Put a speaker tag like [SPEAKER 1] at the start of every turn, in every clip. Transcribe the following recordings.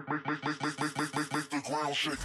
[SPEAKER 1] Make the ground shake.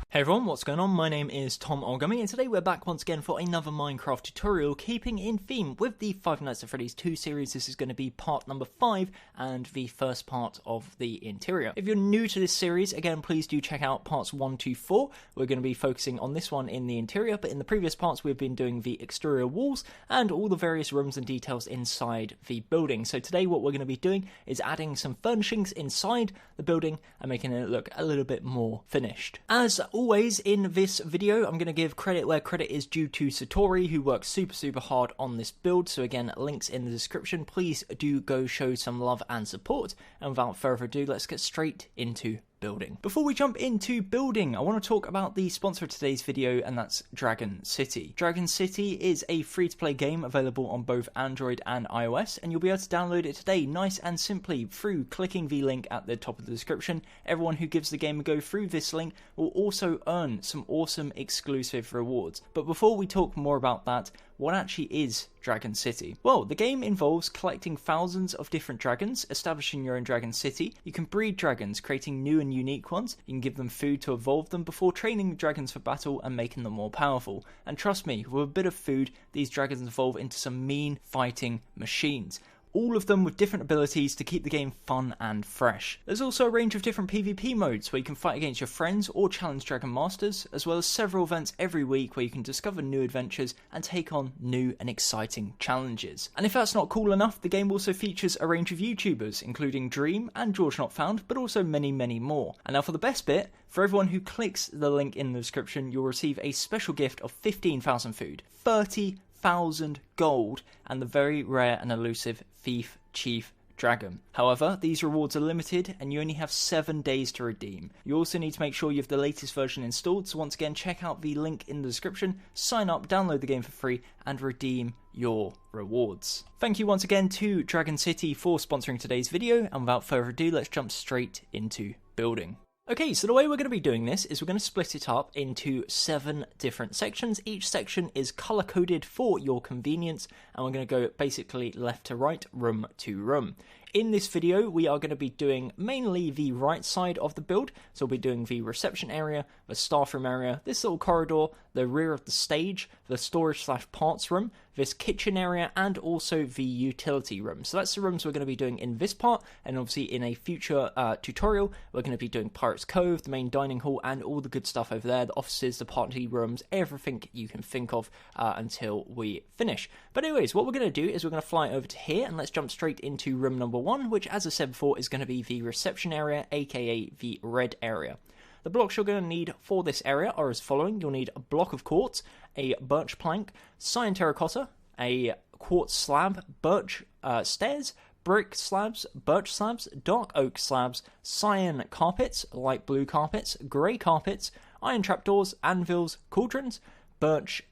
[SPEAKER 2] Hey everyone, what's going on? My name is Tom or Gummy, and today we're back once again for another Minecraft tutorial, keeping in theme with the Five Nights at Freddy's 2 series. This is going to be part number 5 and the first part of the interior. If you're new to this series, again, please do check out parts 1 to 4. We're going to be focusing on this one in the interior, but in the previous parts we've been doing the exterior walls and all the various rooms and details inside the building. So today what we're going to be doing is adding some furnishings inside the building and making it look a little bit more finished. As always in this video, I'm going to give credit where credit is due to Satori, who worked super hard on this build. So again, links in the description. Please do go show some love and support. And without further ado, let's get straight into building. Before we jump into building, I want to talk about the sponsor of today's video, and that's Dragon City. Dragon City is a free-to-play game available on both Android and iOS, and you'll be able to download it today nice and simply through clicking the link at the top of the description. Everyone who gives the game a go through this link will also earn some awesome exclusive rewards. But before we talk more about that, what actually is Dragon City? Well, the game involves collecting thousands of different dragons, establishing your own Dragon City. You can breed dragons, creating new and unique ones. You can give them food to evolve them before training dragons for battle and making them more powerful. And trust me, with a bit of food, these dragons evolve into some mean fighting machines. All of them with different abilities to keep the game fun and fresh. There's also a range of different PvP modes where you can fight against your friends or challenge Dragon Masters, as well as several events every week where you can discover new adventures and take on new and exciting challenges. And if that's not cool enough, the game also features a range of YouTubers, including Dream and George Not Found, but also many more. And now for the best bit, for everyone who clicks the link in the description, you'll receive a special gift of 15,000 food, 30,000 gold, and the very rare and elusive Thief Chief Dragon. However, these rewards are limited and you only have 7 days to redeem. You also need to make sure you have the latest version installed, so once again check out the link in the description, sign up, download the game for free and redeem your rewards. Thank you once again to Dragon City for sponsoring today's video, and without further ado, let's jump straight into building. Okay, so the way we're going to be doing this is we're going to split it up into 7 different sections. Each section is color-coded for your convenience, and we're going to go basically left to right, room to room. In this video, we are going to be doing mainly the right side of the build, so we'll be doing the reception area, the staff room area, this little corridor, the rear of the stage, the storage/parts room, this kitchen area, and also the utility room. So that's the rooms we're going to be doing in this part, and obviously in a future tutorial, we're going to be doing Pirates Cove, the main dining hall, and all the good stuff over there, the offices, the party rooms, everything you can think of until we finish. But anyways, what we're going to do is we're going to fly over to here, and let's jump straight into room number 1, which, as I said before, is going to be the reception area, aka the red area. The blocks you're going to need for this area are as following. You'll need a block of quartz, a birch plank, cyan terracotta, a quartz slab, birch stairs, brick slabs, birch slabs, dark oak slabs, cyan carpets, light blue carpets, grey carpets, iron trapdoors, anvils, cauldrons, birch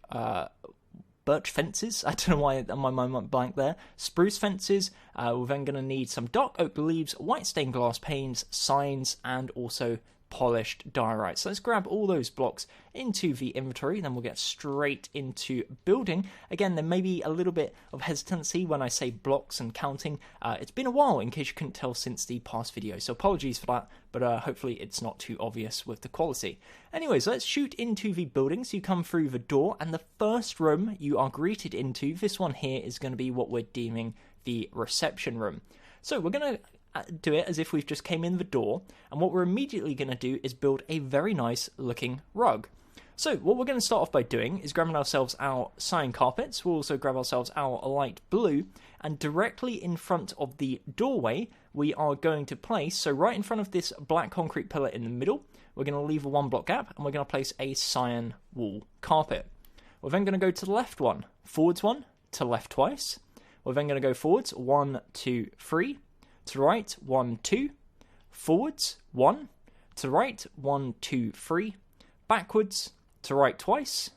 [SPEAKER 2] fences, I don't know why my mind went blank there, spruce fences. We're then going to need some dark oak leaves, white stained glass panes, signs, and also polished diorite. So let's grab all those blocks into the inventory, then we'll get straight into building. Again, there may be a little bit of hesitancy when I say blocks and counting. It's been a while, in case you couldn't tell since the past video, so apologies for that, but hopefully it's not too obvious with the quality. Anyways, let's shoot into the building. So you come through the door, and the first room you are greeted into, this one here, is going to be what we're deeming the reception room. So we're going to do it as if we've just came in the door, and what we're immediately going to do is build a very nice looking rug. So what we're going to start off by doing is grabbing ourselves our cyan carpets. We'll also grab ourselves our light blue, and directly in front of the doorway we are going to place, so right in front of this black concrete pillar in the middle, we're going to leave a 1 block gap, and we're going to place a cyan wool carpet. We're then going to go to the left one, forwards 1, to left twice. We're then going to go forwards 1, 2, 3. To right, 1, 2, forwards, 1, to right, 1, 2, 3, backwards, to right twice,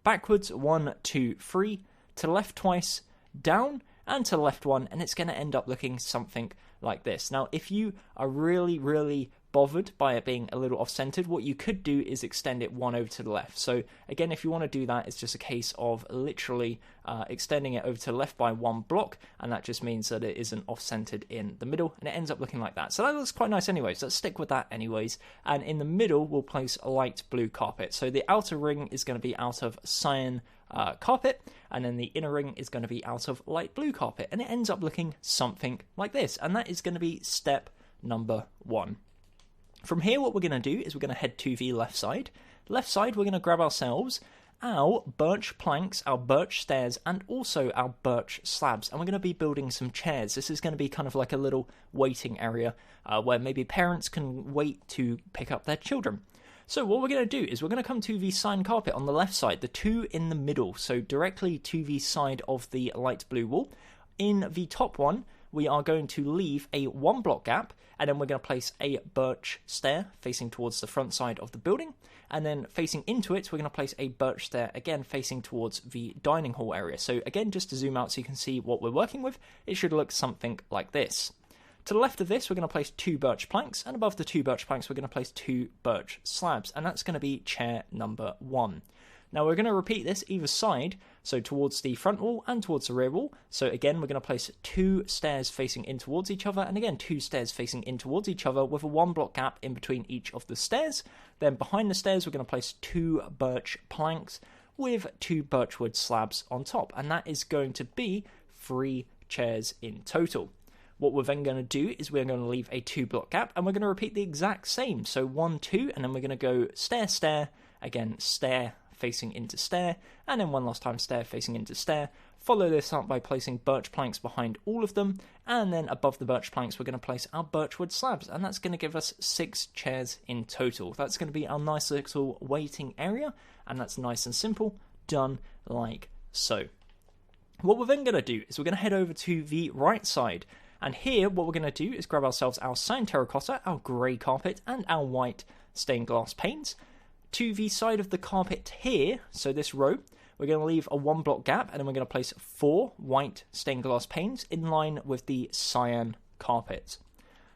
[SPEAKER 2] backwards, 1, 2, 3, to left twice, down, and to the left one, and it's going to end up looking something like this. Now, if you are really bothered by it being a little off-centered, what you could do is extend it one over to the left. So again, if you want to do that, it's just a case of literally extending it over to the left by one block, and that just means that it isn't off-centered in the middle, and it ends up looking like that. So that looks quite nice anyway, so let's stick with that anyways. And in the middle, we'll place a light blue carpet. So the outer ring is going to be out of cyan carpet, and then the inner ring is going to be out of light blue carpet, and it ends up looking something like this, and that is going to be step number 1. From here, what we're going to do is we're going to head to the left side. Left side, we're going to grab ourselves our birch planks, our birch stairs, and also our birch slabs, and we're going to be building some chairs. This is going to be kind of like a little waiting area where maybe parents can wait to pick up their children. So what we're going to do is we're going to come to the cyan carpet on the left side, the two in the middle, so directly to the side of the light blue wall. In the top one, we are going to leave a 1 block gap, and then we're going to place a birch stair facing towards the front side of the building, and then facing into it, we're going to place a birch stair again facing towards the dining hall area. So again, just to zoom out so you can see what we're working with, it should look something like this. To the left of this, we're going to place 2 birch planks, and above the 2 birch planks, we're going to place 2 birch slabs, and that's going to be chair number 1. Now we're going to repeat this either side, so towards the front wall and towards the rear wall. So again, we're going to place 2 stairs facing in towards each other, and again 2 stairs facing in towards each other with a 1 block gap in between each of the stairs. Then behind the stairs, we're going to place 2 birch planks with 2 birchwood slabs on top, and that is going to be 3 chairs in total. What we're then going to do is we're going to leave a 2 block gap, and we're going to repeat the exact same. So 1, 2, and then we're going to go stair, stair, again stair, facing into stair, and then one last time stair facing into stair. Follow this up by placing birch planks behind all of them, and then above the birch planks we're going to place our birchwood slabs, and that's going to give us 6 chairs in total. That's going to be our nice little waiting area, and that's nice and simple, done like so. What we're then going to do is we're going to head over to the right side, and here what we're going to do is grab ourselves our cyan terracotta, our grey carpet, and our white stained glass panes. To the side of the carpet here, so this row, we're going to leave a 1 block gap, and then we're going to place 4 white stained glass panes in line with the cyan carpet.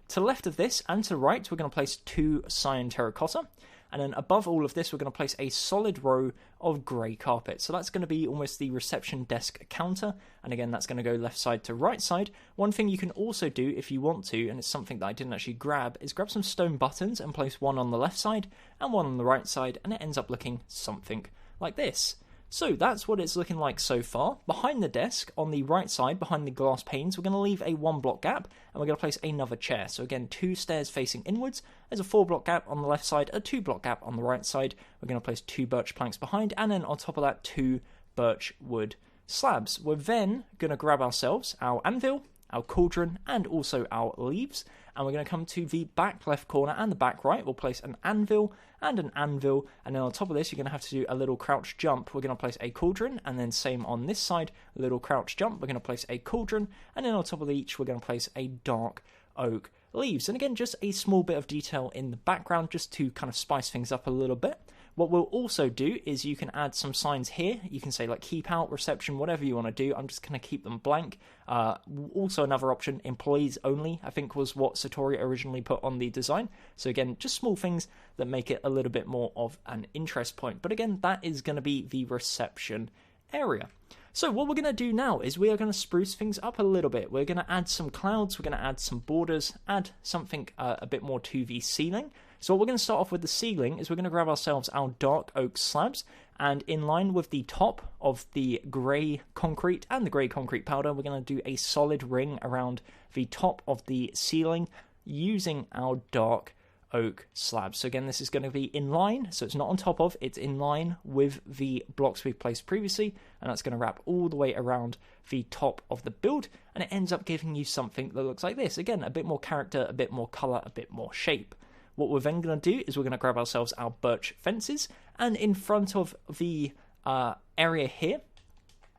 [SPEAKER 2] To the left of this and to the right, we're going to place 2 cyan terracotta, and then above all of this, we're going to place a solid row of grey carpet. So that's going to be almost the reception desk counter, and again, that's going to go left side to right side. One thing you can also do if you want to, and it's something that I didn't actually grab, is grab some stone buttons and place 1 on the left side and 1 on the right side, and it ends up looking something like this. So that's what it's looking like so far. Behind the desk, on the right side, behind the glass panes, we're going to leave a 1 block gap, and we're going to place another chair. So again, 2 stairs facing inwards. There's a 4 block gap on the left side, a 2 block gap on the right side. We're going to place 2 birch planks behind, and then on top of that, 2 birch wood slabs. We're then going to grab ourselves our anvil, our cauldron, and also our leaves, and we're going to come to the back left corner and the back right. We'll place an anvil, and then on top of this you're going to have to do a little crouch jump. We're going to place a cauldron, and then same on this side, a little crouch jump. We're going to place a cauldron, and then on top of each we're going to place a dark oak leaves. And again, just a small bit of detail in the background just to kind of spice things up a little bit. What we'll also do is you can add some signs here. You can say like keep out, reception, whatever you want to do. I'm just going to keep them blank. Also another option, employees only, I think was what Satori originally put on the design. So again, just small things that make it a little bit more of an interest point. But again, that is going to be the reception area. So what we're going to do now is we are going to spruce things up a little bit. We're going to add some clouds, we're going to add some borders, add something a bit more to the ceiling. So what we're going to start off with the ceiling is we're going to grab ourselves our dark oak slabs, and in line with the top of the grey concrete and the grey concrete powder, we're going to do a solid ring around the top of the ceiling using our dark oak slabs. So again, this is going to be in line, so it's not on top of, it's in line with the blocks we've placed previously, and that's going to wrap all the way around the top of the build, and it ends up giving you something that looks like this. Again, a bit more character, a bit more colour, a bit more shape. What we're then going to do is we're going to grab ourselves our birch fences, and in front of the area here,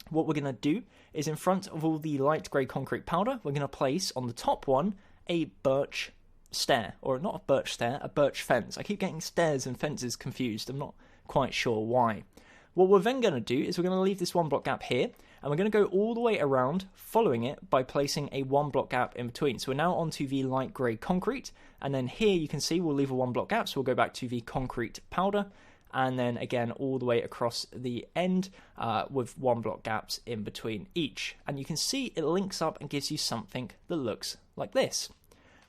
[SPEAKER 2] what we're going to do is in front of all the light grey concrete powder, we're going to place on the top one a birch stair, or not a birch stair, a birch fence. I keep getting stairs and fences confused, I'm not quite sure why. What we're then going to do is we're going to leave this 1 block gap here, and we're going to go all the way around, following it by placing a 1 block gap in between. So we're now onto the light grey concrete, and then here you can see we'll leave a 1 block gap, so we'll go back to the concrete powder, and then again all the way across the end with 1 block gaps in between each. And you can see it links up and gives you something that looks like this.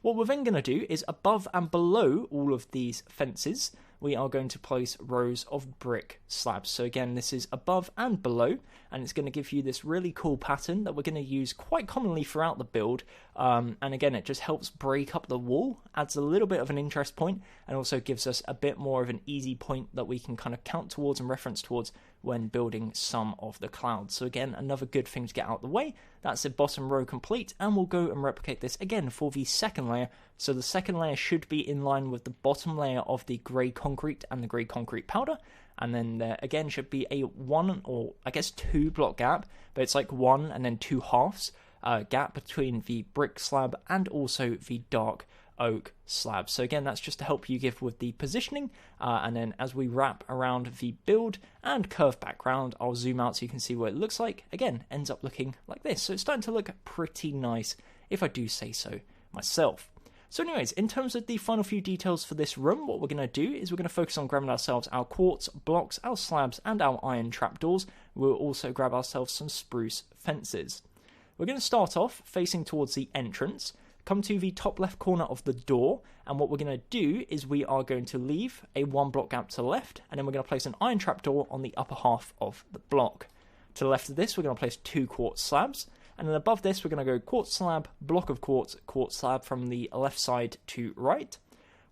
[SPEAKER 2] What we're then going to do is above and below all of these fences, we are going to place rows of brick slabs. So again, this is above and below, and it's going to give you this really cool pattern that we're going to use quite commonly throughout the build. And again, it just helps break up the wall, adds a little bit of an interest point, and also gives us a bit more of an easy point that we can kind of count towards and reference towards when building some of the clouds. So again, another good thing to get out of the way. That's the bottom row complete, and we'll go and replicate this again for the second layer. So the second layer should be in line with the bottom layer of the grey concrete and the grey concrete powder, and then there again should be a 1 or I guess 2 block gap, but it's like 1 and then 2 halves gap between the brick slab and also the dark oak slab. So again, that's just to help you give with the positioning, and then as we wrap around the build and curve background, I'll zoom out so you can see what it looks like. Again, ends up looking like this. So it's starting to look pretty nice, if I do say so myself. So anyways, in terms of the final few details for this room, what we're going to do is we're going to focus on grabbing ourselves our quartz blocks, our slabs, and our iron trapdoors. We'll also grab ourselves some spruce fences. We're going to start off facing towards the entrance, come to the top left corner of the door, and what we're going to do is we are going to leave a 1 block gap to the left, and then we're going to place an iron trapdoor on the upper half of the block. To the left of this, we're going to place 2 quartz slabs, and then above this, we're going to go quartz slab, block of quartz, quartz slab from the left side to right.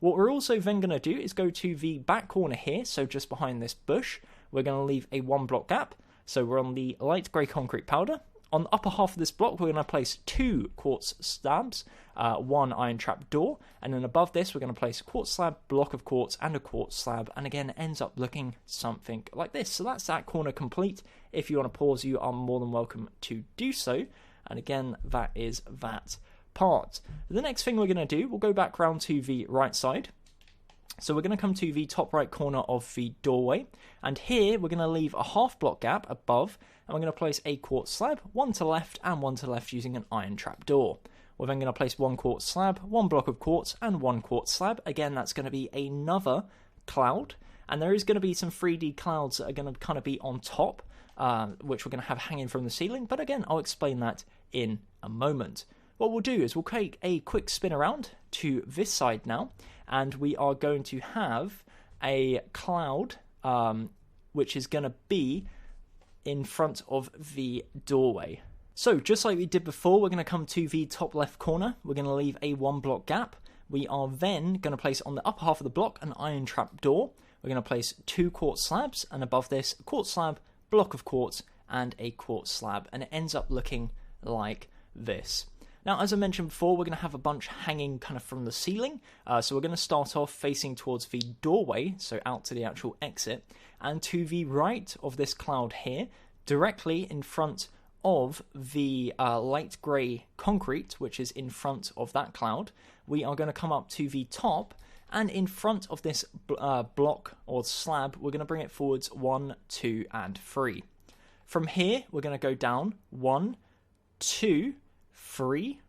[SPEAKER 2] What we're also then going to do is go to the back corner here, so just behind this bush, we're going to leave a 1 block gap, so we're on the light grey concrete powder. On the upper half of this block, we're going to place 2 quartz slabs, 1 iron trap door, and then above this, we're going to place a quartz slab, block of quartz, and a quartz slab, and again, it ends up looking something like this. So that's that corner complete. If you want to pause, you are more than welcome to do so. And again, that is that part. The next thing we're going to do, we'll go back round to the right side. So we're going to come to the top right corner of the doorway, and here we're going to leave a half block gap above, and we're going to place a quartz slab, 1 to the left and 1 to the left using an iron trap door. We're then going to place 1 quartz slab, 1 block of quartz, and 1 quartz slab. Again, that's going to be another cloud, and there is going to be some 3D clouds that are going to kind of be on top, which we're going to have hanging from the ceiling, but again, I'll explain that in a moment. What we'll do is we'll take a quick spin around to this side now, and we are going to have a cloud which is going to be in front of the doorway. So just like we did before, we're going to come to the top left corner. We're going to leave a 1 block gap. We are then going to place on the upper half of the block an iron trap door. We're going to place 2 quartz slabs, and above this, a quartz slab, block of quartz, and a quartz slab, and it ends up looking like this. Now, as I mentioned before, we're going to have a bunch hanging kind of from the ceiling. So we're going to start off facing towards the doorway, so out to the actual exit. And to the right of this cloud here, directly in front of the light grey concrete, which is in front of that cloud, we are going to come up to the top. And in front of this block or slab, we're going to bring it forwards 1, 2, and 3. From here, we're going to go down 1, 2, 3,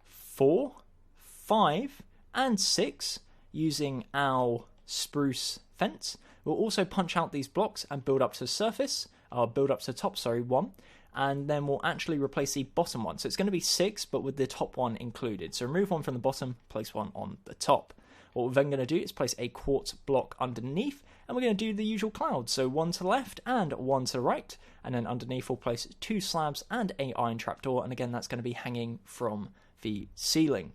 [SPEAKER 2] 4, 5, and 6 using our spruce fence. We'll also punch out these blocks and build up to the surface, build up to the top, 1, and then we'll actually replace the bottom one. So it's going to be 6, but with the top one included. So remove 1 from the bottom, place 1 on the top. What we're then going to do is place a quartz block underneath, and we're going to do the usual clouds. So 1 to the left and 1 to the right, and then underneath we'll place 2 slabs and a iron trapdoor, and again that's going to be hanging from the ceiling.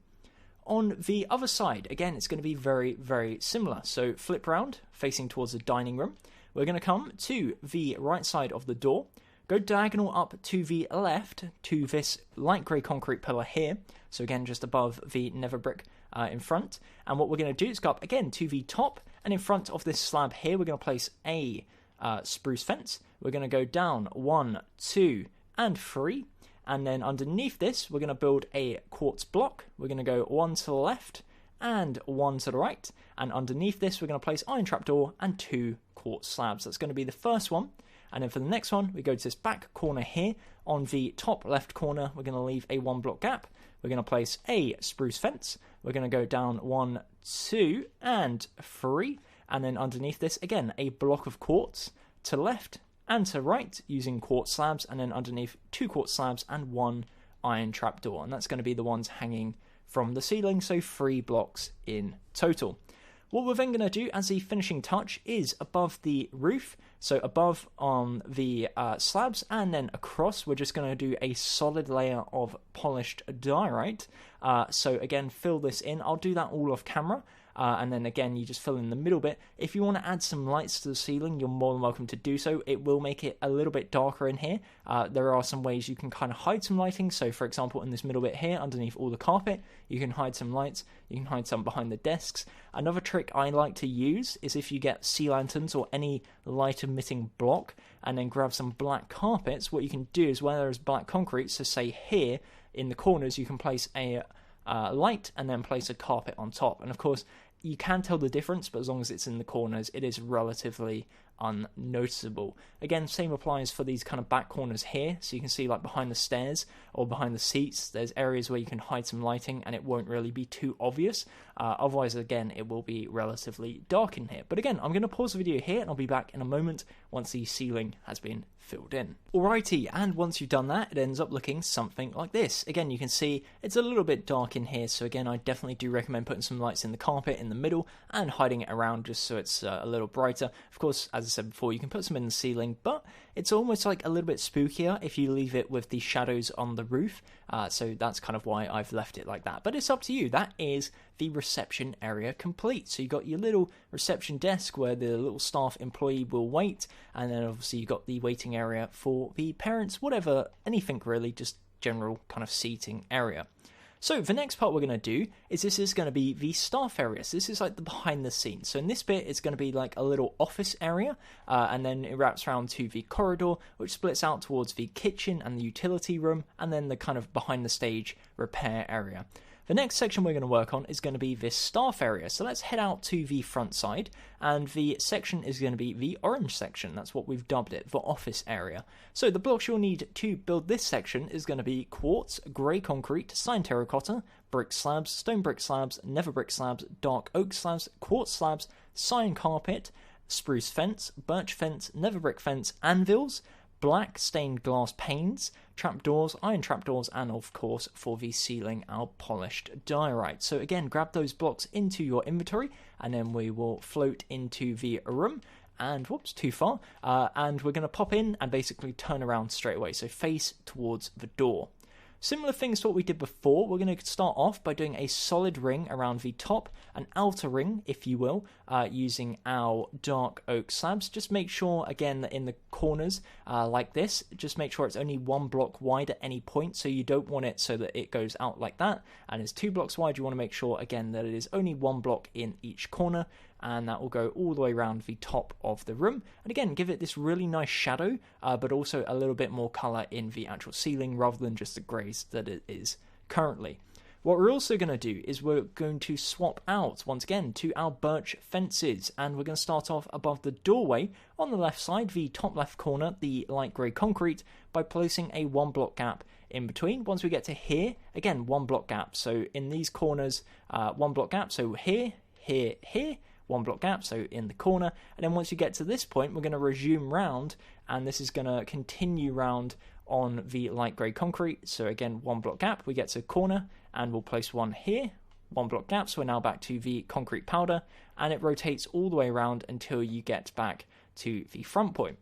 [SPEAKER 2] On the other side, again it's going to be very, very similar. So flip round, facing towards the dining room. We're going to come to the right side of the door, go diagonal up to the left to this light grey concrete pillar here. So again, just above the nether brick in front. And what we're going to do is go up again to the top, and in front of this slab here, we're going to place a spruce fence. We're going to go down 1, 2, and 3. And then underneath this, we're going to build a quartz block. We're going to go 1 to the left and 1 to the right. And underneath this, we're going to place iron trapdoor and 2 quartz slabs. That's going to be the first one. And then for the next one, we go to this back corner here. On the top left corner, we're going to leave a 1 block gap. We're going to place a spruce fence. We're going to go down 1, 2, and 3. And then underneath this, again, a block of quartz to left and to right using quartz slabs. And then underneath 2 quartz slabs and 1 iron trapdoor. And that's going to be the ones hanging from the ceiling, so 3 blocks in total. What we're then going to do as the finishing touch is above the roof, so above on the slabs and then across, we're just going to do a solid layer of polished diorite. So again, fill this in. I'll do that all off camera. And then again, you just fill in the middle bit. If you want to add some lights to the ceiling, you're more than welcome to do so. It will make it a little bit darker in here. There are some ways you can kind of hide some lighting. So for example, in this middle bit here, underneath all the carpet, you can hide some lights. You can hide some behind the desks. Another trick I like to use is if you get sea lanterns or any light emitting block and then grab some black carpets, what you can do is where there is black concrete, so say here in the corners, you can place a light and then place a carpet on top. And of course, you can tell the difference, but as long as it's in the corners, it is relatively unnoticeable. Again, same applies for these kind of back corners here. So you can see like behind the stairs or behind the seats, there's areas where you can hide some lighting and it won't really be too obvious. Otherwise, again, it will be relatively dark in here. But again, I'm going to pause the video here and I'll be back in a moment once the ceiling has been filled in. Alrighty, and once you've done that, it ends up looking something like this. Again, you can see it's a little bit dark in here, so again, I definitely do recommend putting some lights in the carpet in the middle and hiding it around just so it's a little brighter. Of course, as I said before, you can put some in the ceiling, but it's almost like a little bit spookier if you leave it with the shadows on the roof, so that's kind of why I've left it like that. But it's up to you. That is the reception area complete. So you've got your little reception desk where the little staff employee will wait, and then obviously you've got the waiting area for the parents, whatever, anything really, just general kind of seating area. So the next part we're going to do is this is going to be the staff area. So this is like the behind the scenes. So in this bit, it's going to be like a little office area, and then it wraps around to the corridor, which splits out towards the kitchen and the utility room, and then the kind of behind the stage repair area. The next section we're going to work on is going to be this staff area. So let's head out to the front side, and the section is going to be the orange section. That's what we've dubbed it, the office area. So the blocks you'll need to build this section is going to be quartz, grey concrete, cyan terracotta, brick slabs, stone brick slabs, nether brick slabs, dark oak slabs, quartz slabs, cyan carpet, spruce fence, birch fence, nether brick fence, anvils, black stained glass panes, trapdoors, iron trapdoors, and of course for the ceiling our polished diorite. So again, grab those blocks into your inventory and then we will float into the room. And whoops, too far. And we're going to pop in and basically turn around straight away. So face towards the door. Similar things to what we did before, we're going to start off by doing a solid ring around the top, an outer ring, if you will, using our dark oak slabs. Just make sure, again, that in the corners, like this, just make sure it's only 1 block wide at any point, so you don't want it so that it goes out like that, and it's 2 blocks wide. You want to make sure, again, that it is only 1 block in each corner, and that will go all the way around the top of the room. And again, give it this really nice shadow, but also a little bit more colour in the actual ceiling rather than just the greys that it is currently. What we're also going to do is we're going to swap out, once again, to our birch fences. And we're going to start off above the doorway on the left side, the top left corner, the light grey concrete, by placing a 1 block gap in between. Once we get to here, again, 1 block gap. So in these corners, 1 block gap. So here, here, here. 1 block gap, so in the corner, and then once you get to this point, we're going to resume round, and this is going to continue round on the light grey concrete. So again, 1 block gap, we get to corner, and we'll place 1 here, 1 block gap, so we're now back to the concrete powder, and it rotates all the way around until you get back to the front point.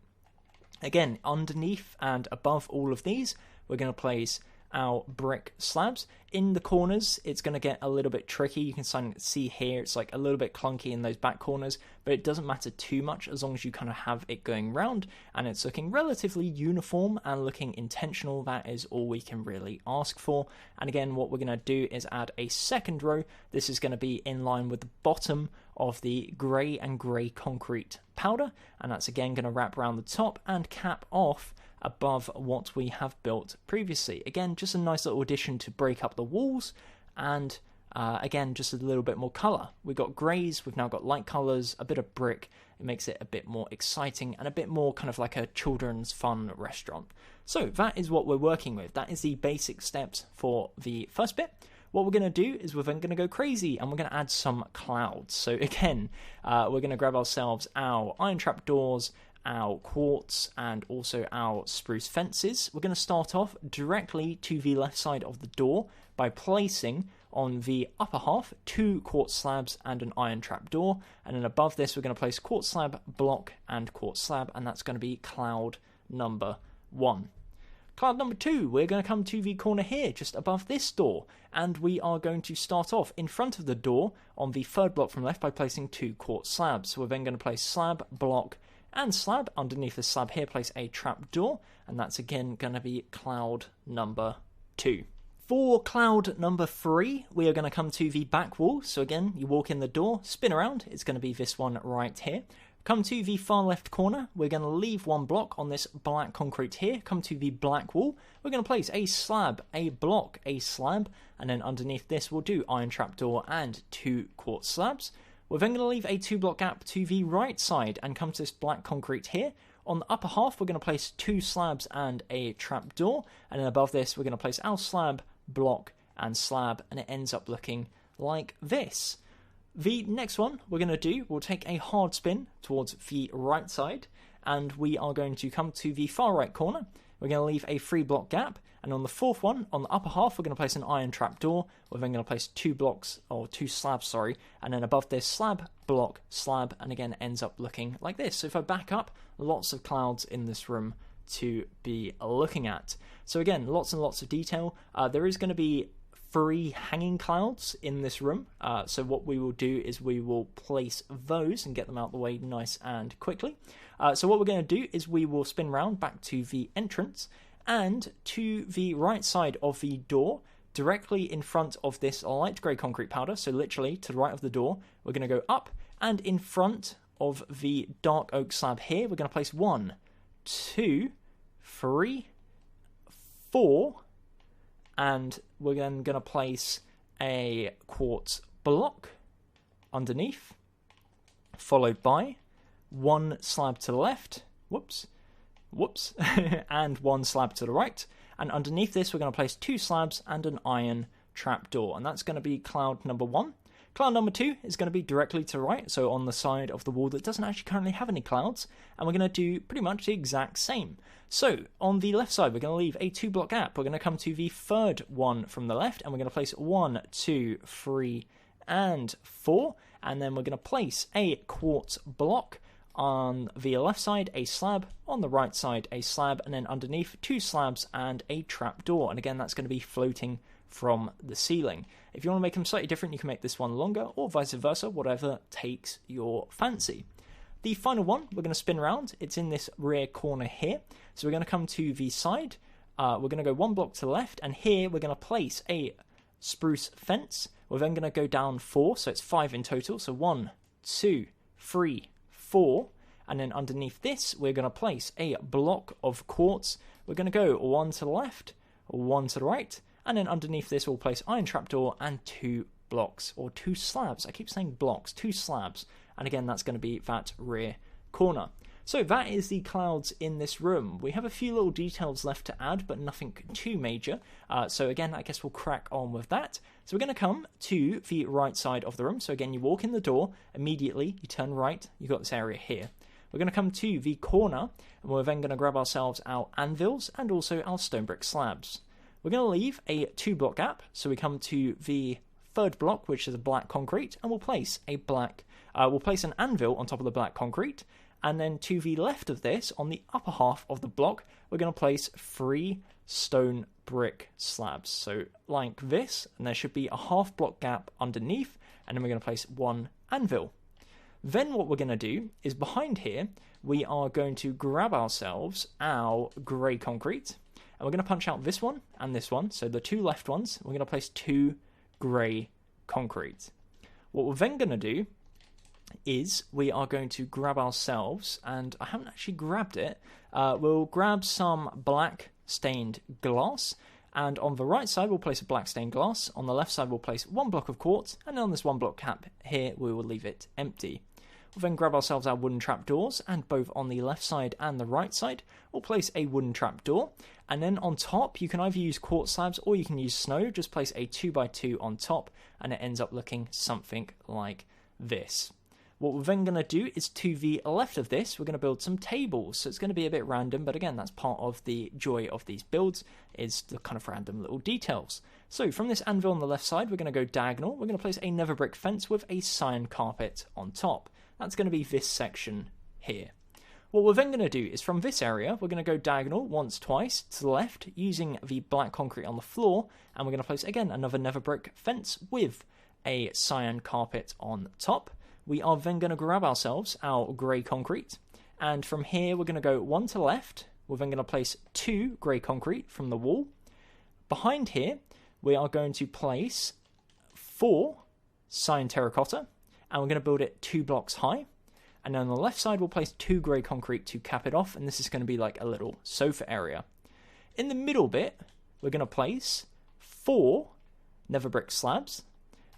[SPEAKER 2] Again, underneath and above all of these, we're going to place our brick slabs. In the corners, it's going to get a little bit tricky. You can see here, it's like a little bit clunky in those back corners, but it doesn't matter too much as long as you kind of have it going round and it's looking relatively uniform and looking intentional. That is all we can really ask for. And again, what we're going to do is add a second row. This is going to be in line with the bottom of the grey and grey concrete powder, and that's again going to wrap around the top and cap off above what we have built previously. Again, just a nice little addition to break up the walls and Again, just a little bit more colour. We've got greys, we've now got light colours, a bit of brick. It makes it a bit more exciting and a bit more kind of like a children's fun restaurant. So that is what we're working with. That is the basic steps for the first bit. What we're going to do is we're then going to go crazy and we're going to add some clouds. So again, we're going to grab ourselves our iron trap doors, our quartz, and also our spruce fences. We're going to start off directly to the left side of the door by placing on the upper half 2 quartz slabs and an iron trap door, and then above this we're going to place quartz slab, block, and quartz slab, and that's going to be cloud number 1. Cloud number 2, we're going to come to the corner here, just above this door, and we are going to start off in front of the door on the 3rd block from left by placing 2 quartz slabs. So we're then going to place slab, block, and slab. Underneath the slab here, place a trap door, and that's again going to be cloud number 2. For cloud number 3, we are going to come to the back wall. So again, you walk in the door, spin around, it's going to be this one right here. Come to the far left corner, we're going to leave 1 block on this black concrete here. Come to the black wall, we're going to place a slab, a block, a slab, and then underneath this we'll do iron trapdoor and 2 quartz slabs. We're then going to leave a 2 block gap to the right side and come to this black concrete here. On the upper half, we're going to place 2 slabs and a trapdoor, and then above this we're going to place our slab, block, and slab, and it ends up looking like this. The next one we're going to do, we'll take a hard spin towards the right side, and we are going to come to the far right corner. We're going to leave a 3 block gap, and on the 4th one, on the upper half, we're going to place an iron trap door. We're then going to place 2 slabs, and then above this slab, block, slab, and again it ends up looking like this. So if I back up, lots of clouds in this room to be looking at. So again, lots and lots of detail. There is going to be 3 hanging clouds in this room, so what we will do is we will place those and get them out of the way nice and quickly. So what we're going to do is we will spin round back to the entrance, and to the right side of the door, directly in front of this light grey concrete powder, so literally to the right of the door, we're going to go up, and in front of the dark oak slab here, we're going to place 1, 2, 3, 4, and we're then going to place a quartz block underneath, followed by 1 slab to the left, whoops, and 1 slab to the right, and underneath this we're going to place 2 slabs and an iron trapdoor, and that's going to be cloud number 1. Cloud number 2 is going to be directly to the right, so on the side of the wall that doesn't actually currently have any clouds, and we're going to do pretty much the exact same. So on the left side we're going to leave a 2 block gap. We're going to come to the 3rd one from the left, and we're going to place 1, 2, 3, and 4, and then we're going to place a quartz block. On the left side, a slab, on the right side, a slab, and then underneath 2 slabs and a trapdoor. And again, that's going to be floating from the ceiling. If you want to make them slightly different, you can make this one longer, or vice versa, whatever takes your fancy. The final one, we're going to spin around. It's in this rear corner here. So we're going to come to the side. We're going to go 1 block to the left, and here we're going to place a spruce fence. We're then going to go down 4, so it's 5 in total. So 1, 2, 3, 4, and then underneath this we're going to place a block of quartz. We're going to go 1 to the left, 1 to the right, and then underneath this we'll place iron trapdoor and 2 blocks, or 2 slabs. I keep saying blocks, 2 slabs, and again that's going to be that rear corner. So that is the clouds in this room. We have a few little details left to add, but nothing too major. So again, I guess we'll crack on with that. So we're going to come to the right side of the room. So again, you walk in the door, immediately you turn right, you've got this area here. We're going to come to the corner, and we're then going to grab ourselves our anvils and also our stone brick slabs. We're going to leave a 2 block gap, so we come to the 3rd block, which is a black concrete, and we'll place an anvil on top of the black concrete. And then to the left of this, on the upper half of the block, we're going to place 3 stone brick slabs. So like this, and there should be a half block gap underneath, and then we're going to place 1 anvil. Then what we're going to do is behind here, we are going to grab ourselves our grey concrete, and we're going to punch out this one and this one. So the 2 left ones, we're going to place 2 grey concrete. What we're then going to do is we are going to grab ourselves, and I haven't actually grabbed it, we'll grab some black stained glass, And on the right side, we'll place a black stained glass. On the left side, we'll place 1 block of quartz. And on this 1 block cap here, we will leave it empty. We'll then grab ourselves our wooden trapdoors, and both on the left side and the right side, we'll place a wooden trapdoor. And then on top, you can either use quartz slabs or you can use snow. Just place a 2x2 on top, and it ends up looking something like this. What we're then going to do is to the left of this, we're going to build some tables. So it's going to be a bit random, but again, that's part of the joy of these builds, is the kind of random little details. So from this anvil on the left side, we're going to go diagonal. We're going to place a nether brick fence with a cyan carpet on top. That's going to be this section here. What we're then going to do is from this area, we're going to go diagonal once, twice to the left using the black concrete on the floor. And we're going to place, again, another nether brick fence with a cyan carpet on top. We are then going to grab ourselves our grey concrete, and from here we're going to go 1 to the left. We're then going to place 2 grey concrete from the wall. Behind here, we are going to place 4 cyan terracotta, and we're going to build it 2 blocks high. And then on the left side, we'll place 2 grey concrete to cap it off, and this is going to be like a little sofa area. In the middle bit, we're going to place 4 nether brick slabs.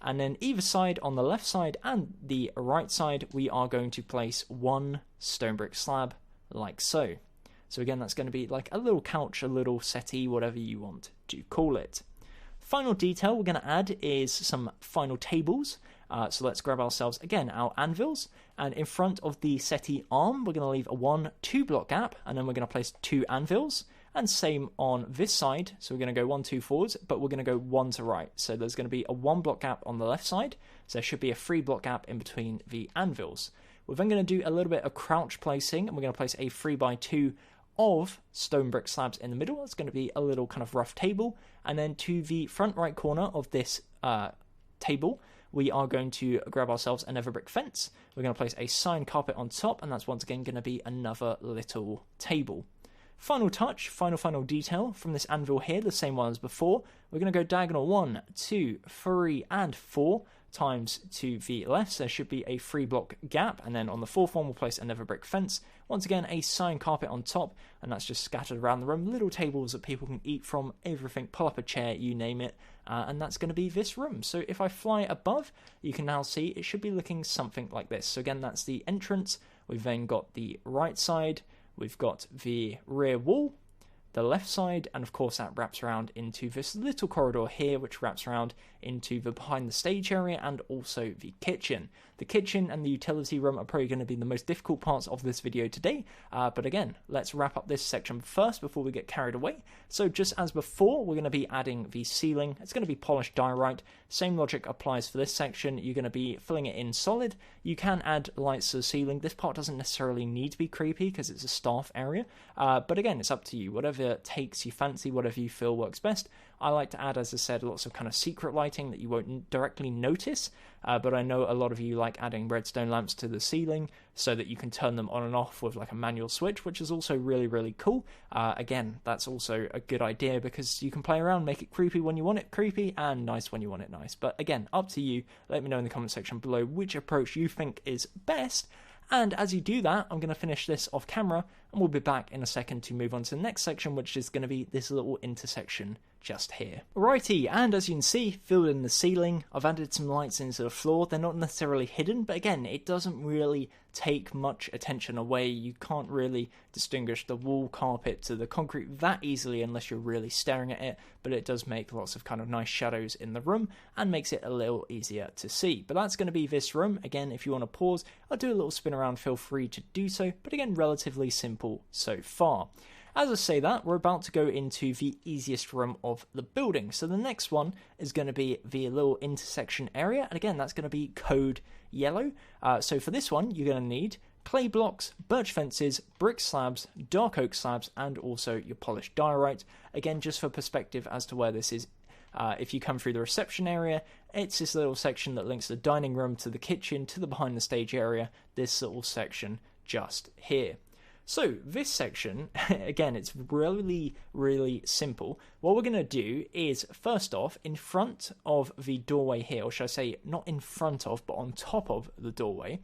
[SPEAKER 2] And then either side, on the left side and the right side, we are going to place 1 stone brick slab, like so. So again, that's going to be like a little couch, a little settee, whatever you want to call it. Final detail we're going to add is some final tables. So let's grab ourselves, again, our anvils. And in front of the settee arm, we're going to leave a 1-2 block gap. And then we're going to place 2 anvils. And same on this side, so we're going to go 1, 2 forwards, but we're going to go 1 to right. So there's going to be a 1 block gap on the left side, so there should be a 3 block gap in between the anvils. We're then going to do a little bit of crouch placing, and we're going to place a 3x2 of stone brick slabs in the middle. It's going to be a little kind of rough table, and then to the front right corner of this table, we are going to grab ourselves a nether brick fence. We're going to place a cyan carpet on top, and that's once again going to be another little table. Final touch, final detail from this anvil here, the same one as before. We're going to go diagonal 1, 2, 3, and 4 times to the left. So there should be a 3 block gap, and then on the 4th one, we'll place a nether brick fence. Once again, a cyan carpet on top, and that's just scattered around the room. Little tables that people can eat from, everything, pull up a chair, you name it. And that's going to be this room. So if I fly above, you can now see it should be looking something like this. So again, that's the entrance. We've then got the right side. We've got the rear wall, the left side, and of course that wraps around into this little corridor here, which wraps around into the behind the stage area and also the kitchen. The kitchen and the utility room are probably going to be the most difficult parts of this video today, but again, let's wrap up this section first before we get carried away. So just as before, we're going to be adding the ceiling. It's going to be polished diorite. Same logic applies for this section. You're going to be filling it in solid. You can add lights to the ceiling. This part doesn't necessarily need to be creepy because it's a staff area, but again, it's up to you. Whatever takes you fancy, whatever you feel works best. I like to add, as I said, lots of kind of secret lighting that you won't directly notice, but I know a lot of you like adding redstone lamps to the ceiling so that you can turn them on and off with like a manual switch, which is also really cool. Again, that's also a good idea because you can play around, make it creepy when you want it creepy and nice when you want it nice. But again, up to you. Let me know in the comment section below which approach you think is best. And as you do that, I'm going to finish this off camera and we'll be back in a second to move on to the next section, which is going to be this little intersection just here. Righty, and as you can see, filled in the ceiling, I've added some lights into the floor. They're not necessarily hidden, but again, it doesn't really take much attention away. You can't really distinguish the wall carpet to the concrete that easily unless you're really staring at it, but it does make lots of kind of nice shadows in the room and makes it a little easier to see. But that's going to be this room. Again, if you want to pause, I'll do a little spin around, feel free to do so, but again, relatively simple so far. As I say that, we're about to go into the easiest room of the building. So the next one is going to be the little intersection area. And again, that's going to be code yellow. So for this one, you're going to need clay blocks, birch fences, brick slabs, dark oak slabs, and also your polished diorite. Again, just for perspective as to where this is. If you come through the reception area, it's this little section that links the dining room to the kitchen to the behind the stage area. This little section just here. So this section, again, it's really, really simple. What we're going to do is, first off, in front of the doorway here, or should I say not in front of, but on top of the doorway,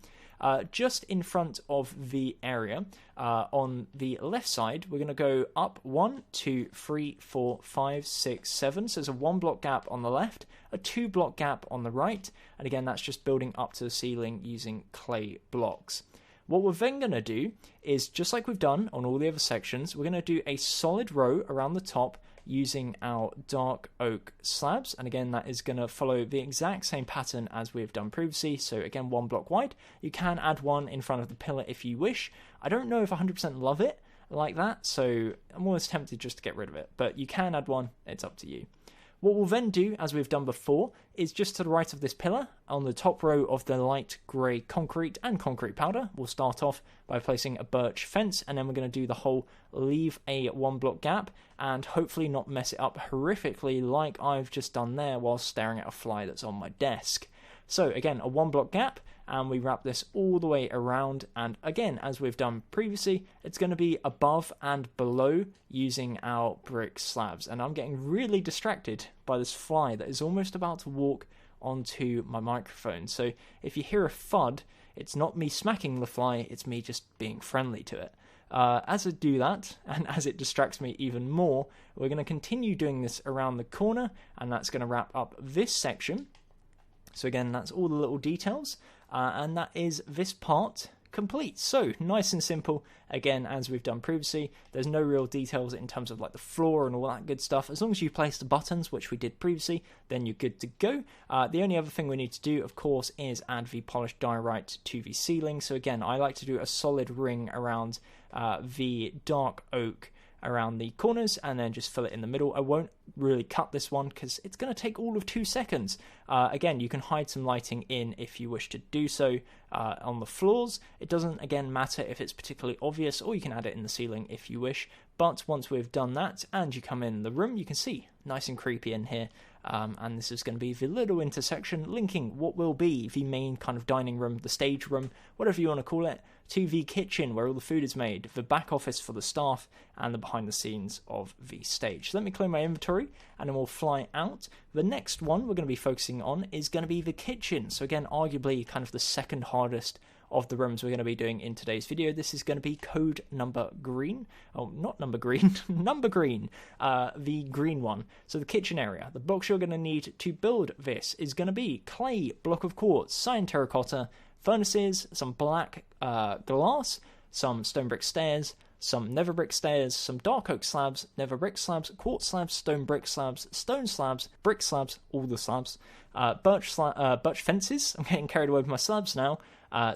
[SPEAKER 2] just in front of the area, on the left side, we're going to go up 1, 2, 3, 4, 5, 6, 7. So there's a 1 block gap on the left, a 2 block gap on the right, and again, that's just building up to the ceiling using clay blocks. What we're then going to do is, just like we've done on all the other sections, we're going to do a solid row around the top using our dark oak slabs. And again, that is going to follow the exact same pattern as we've done previously. So again, 1 block wide. You can add 1 in front of the pillar if you wish. I don't know if 100% love it like that, so I'm always tempted just to get rid of it. But you can add 1, it's up to you. What we'll then do, as we've done before, is just to the right of this pillar, on the top row of the light grey concrete and concrete powder, we'll start off by placing a birch fence, and then we're going to do the whole leave a 1 block gap, and hopefully not mess it up horrifically like I've just done there while staring at a fly that's on my desk. So again, a 1 block gap, and we wrap this all the way around, and again, as we've done previously, it's going to be above and below using our brick slabs. And I'm getting really distracted by this fly that is almost about to walk onto my microphone. So if you hear a thud, it's not me smacking the fly, it's me just being friendly to it. As I do that, and as it distracts me even more, we're going to continue doing this around the corner, and that's going to wrap up this section. So again, that's all the little details, and that is this part complete. So nice and simple, again, as we've done previously. There's no real details in terms of like the floor and all that good stuff. As long as you place the buttons, which we did previously, then you're good to go. The only other thing we need to do, of course, is add the polished diorite to the ceiling. So again, I like to do a solid ring around the dark oak around the corners, and then just fill it in the middle. I won't really cut this one because it's going to take all of 2 seconds. Again, you can hide some lighting in if you wish to do so on the floors. It doesn't, again, matter if it's particularly obvious, or you can add it in the ceiling if you wish. But once we've done that and you come in the room, you can see nice and creepy in here. And this is going to be the little intersection linking what will be the main kind of dining room, the stage room, whatever you want to call it, to the kitchen where all the food is made, the back office for the staff, and the behind the scenes of the stage. So let me clear my inventory, and then we'll fly out. The next one we're going to be focusing on is going to be the kitchen. So again, arguably kind of the second hardest of the rooms we're going to be doing in today's video. This is going to be code number green. Oh, not number green, number green, the green one. So the kitchen area. The blocks you're going to need to build this is going to be clay, block of quartz, cyan terracotta, furnaces, some black glass, some stone brick stairs, some nether brick stairs, some dark oak slabs, nether brick slabs, quartz slabs, stone brick slabs, stone slabs, brick slabs, all the slabs, birch fences. I'm getting carried away with my slabs now.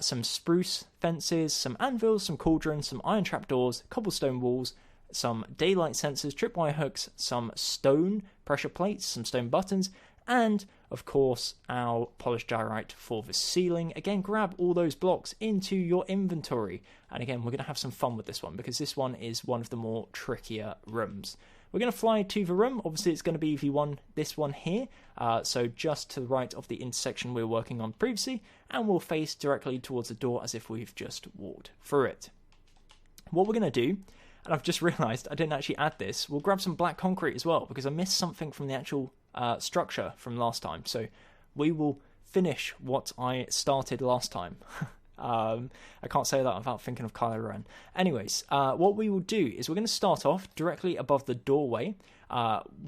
[SPEAKER 2] Some spruce fences, some anvils, some cauldrons, some iron trapdoors, cobblestone walls, some daylight sensors, tripwire hooks, some stone pressure plates, some stone buttons, and of course our polished diorite for the ceiling. Again, grab all those blocks into your inventory, and again, we're going to have some fun with this one because this one is one of the more trickier rooms. We're going to fly to the room. Obviously it's going to be this one here, so just to the right of the intersection we were working on previously, and we'll face directly towards the door as if we've just walked through it. What we're going to do, and I've just realised I didn't actually add this, we'll grab some black concrete as well because I missed something from the actual structure from last time. So we will finish what I started last time. I can't say that without thinking of Kylo Ren. Anyways, what we will do is we're going to start off directly above the doorway.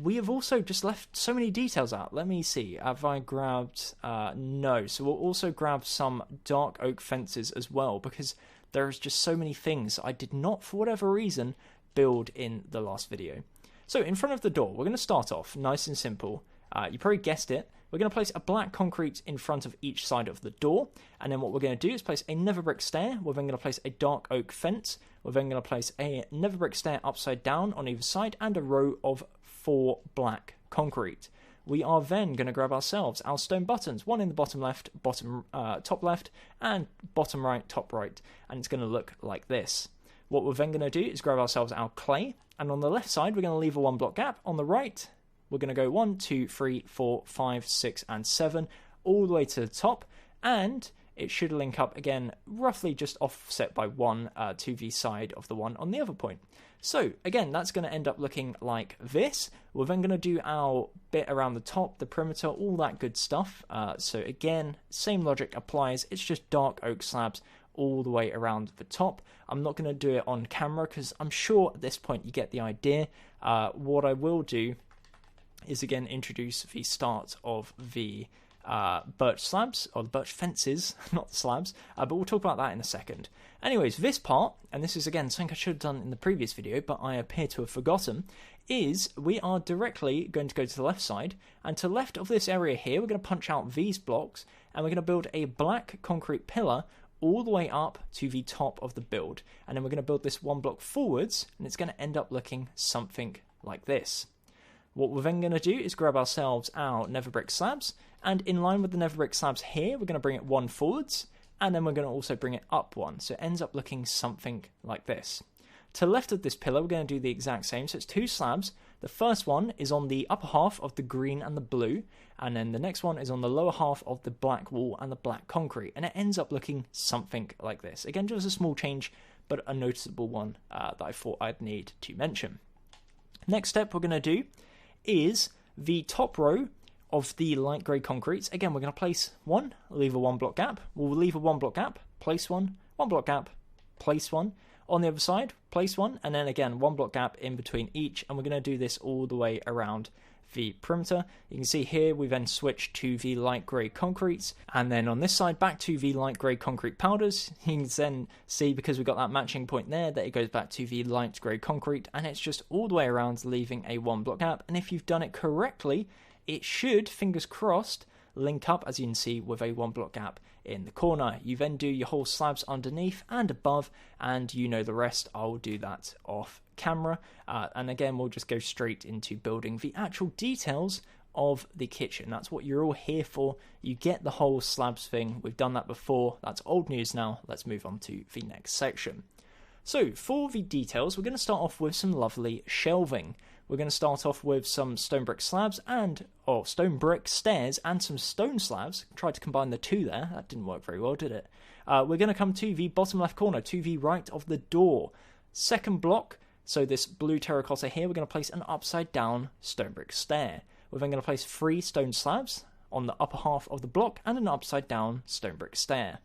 [SPEAKER 2] We have also just left so many details out. Let me see. Have I grabbed... no. So we'll also grab some dark oak fences as well because there's just so many things I did not, for whatever reason, build in the last video. So in front of the door, we're going to start off nice and simple. You probably guessed it. We're going to place a black concrete in front of each side of the door, and then what we're going to do is place a nether brick stair. We're then going to place a dark oak fence. We're then going to place a nether brick stair upside down on either side, and a row of 4 black concrete. We are then going to grab ourselves our stone buttons, one in the bottom left, top left, and bottom right, top right, and it's going to look like this. What we're then going to do is grab ourselves our clay, and on the left side we're going to leave a 1 block gap. On the right, we're going to go 1, 2, 3, 4, 5, 6, and 7, all the way to the top. And it should link up again, roughly just offset by 1 to the side of the one on the other point. So again, that's going to end up looking like this. We're then going to do our bit around the top, the perimeter, all that good stuff. So again, same logic applies. It's just dark oak slabs all the way around the top. I'm not going to do it on camera because I'm sure at this point you get the idea. What I will do is again introduce the start of the birch slabs, or the birch fences, not slabs, but we'll talk about that in a second. Anyways, this part, and this is again something I should have done in the previous video, but I appear to have forgotten, is we are directly going to go to the left side, and to the left of this area here, we're going to punch out these blocks, and we're going to build a black concrete pillar all the way up to the top of the build, and then we're going to build this 1 block forwards, and it's going to end up looking something like this. What we're then going to do is grab ourselves our nether brick slabs, and in line with the nether brick slabs here, we're going to bring it 1 forwards, and then we're going to also bring it up 1, so it ends up looking something like this. To the left of this pillar, we're going to do the exact same, so it's 2 slabs. The first one is on the upper half of the green and the blue, and then the next one is on the lower half of the black wall and the black concrete, and it ends up looking something like this. Again, just a small change, but a noticeable one that I thought I'd need to mention. Next step we're going to do is the top row of the light grey concretes. Again, we're going to place 1, leave a 1 block gap. We'll leave a 1 block gap, place 1, 1 block gap, place 1. On the other side, place 1, and then again 1 block gap in between each, and we're going to do this all the way around the perimeter. You can see here we then switch to the light grey concretes, and then on this side back to the light grey concrete powders. You can then see, because we've got that matching point there, that it goes back to the light grey concrete, and it's just all the way around, leaving a 1 block gap. And if you've done it correctly, it should, fingers crossed, link up, as you can see, with a 1 block gap in the corner. You then do your whole slabs underneath and above, and you know the rest. I'll do that off camera, and again we'll just go straight into building the actual details of the kitchen. That's what you're all here for. You get the whole slabs thing. We've done that before. That's old news now. Let's move on to the next section. So for the details, we're going to start off with some lovely shelving. We're going to start off with some stone brick slabs stone brick stairs and some stone slabs. Tried to combine the two there. That didn't work very well, did it? We're going to come to the bottom left corner, to the right of the door. Second block, so this blue terracotta here, we're going to place an upside down stone brick stair. We're then going to place 3 stone slabs on the upper half of the block and an upside down stone brick stair.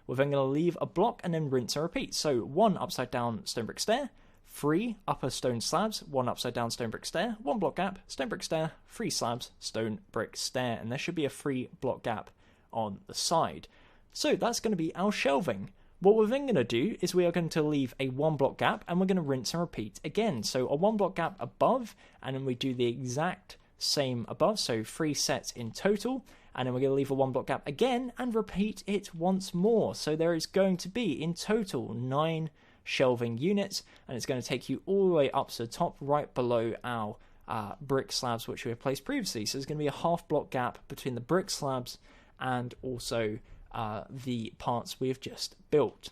[SPEAKER 2] We're then going to leave a block and then rinse and repeat. So 1 upside down stone brick stair, 3 upper stone slabs, 1 upside down stone brick stair, 1 block gap, stone brick stair, 3 slabs, stone brick stair, and there should be a 3 block gap on the side. So that's going to be our shelving. What we're then going to do is we are going to leave a 1 block gap, and we're going to rinse and repeat again. So a 1 block gap above, and then we do the exact same above, so 3 sets in total, and then we're going to leave a 1 block gap again and repeat it once more. So there is going to be in total 9 shelving units, and it's going to take you all the way up to the top, right below our brick slabs which we have placed previously. So there's going to be a half block gap between the brick slabs and also the parts we have just built.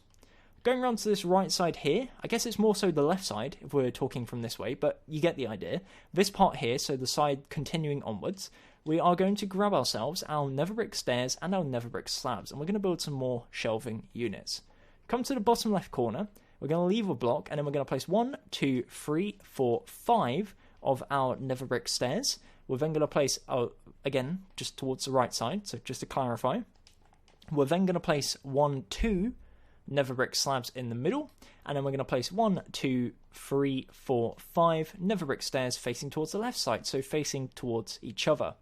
[SPEAKER 2] Going around to this right side here, I guess it's more so the left side if we're talking from this way, but you get the idea. This part here, so the side continuing onwards, we are going to grab ourselves our nether brick stairs and our nether brick slabs, and we're going to build some more shelving units. Come to the bottom left corner, we're going to leave a block, and then we're going to place 1, 2, 3, 4, 5 of our nether brick stairs. We're then going to place, again, just towards the right side, so just to clarify, we're then going to place 1, 2 nether brick slabs in the middle, and then we're going to place 1, 2, 3, 4, 5 nether brick stairs facing towards the left side, so facing towards each other.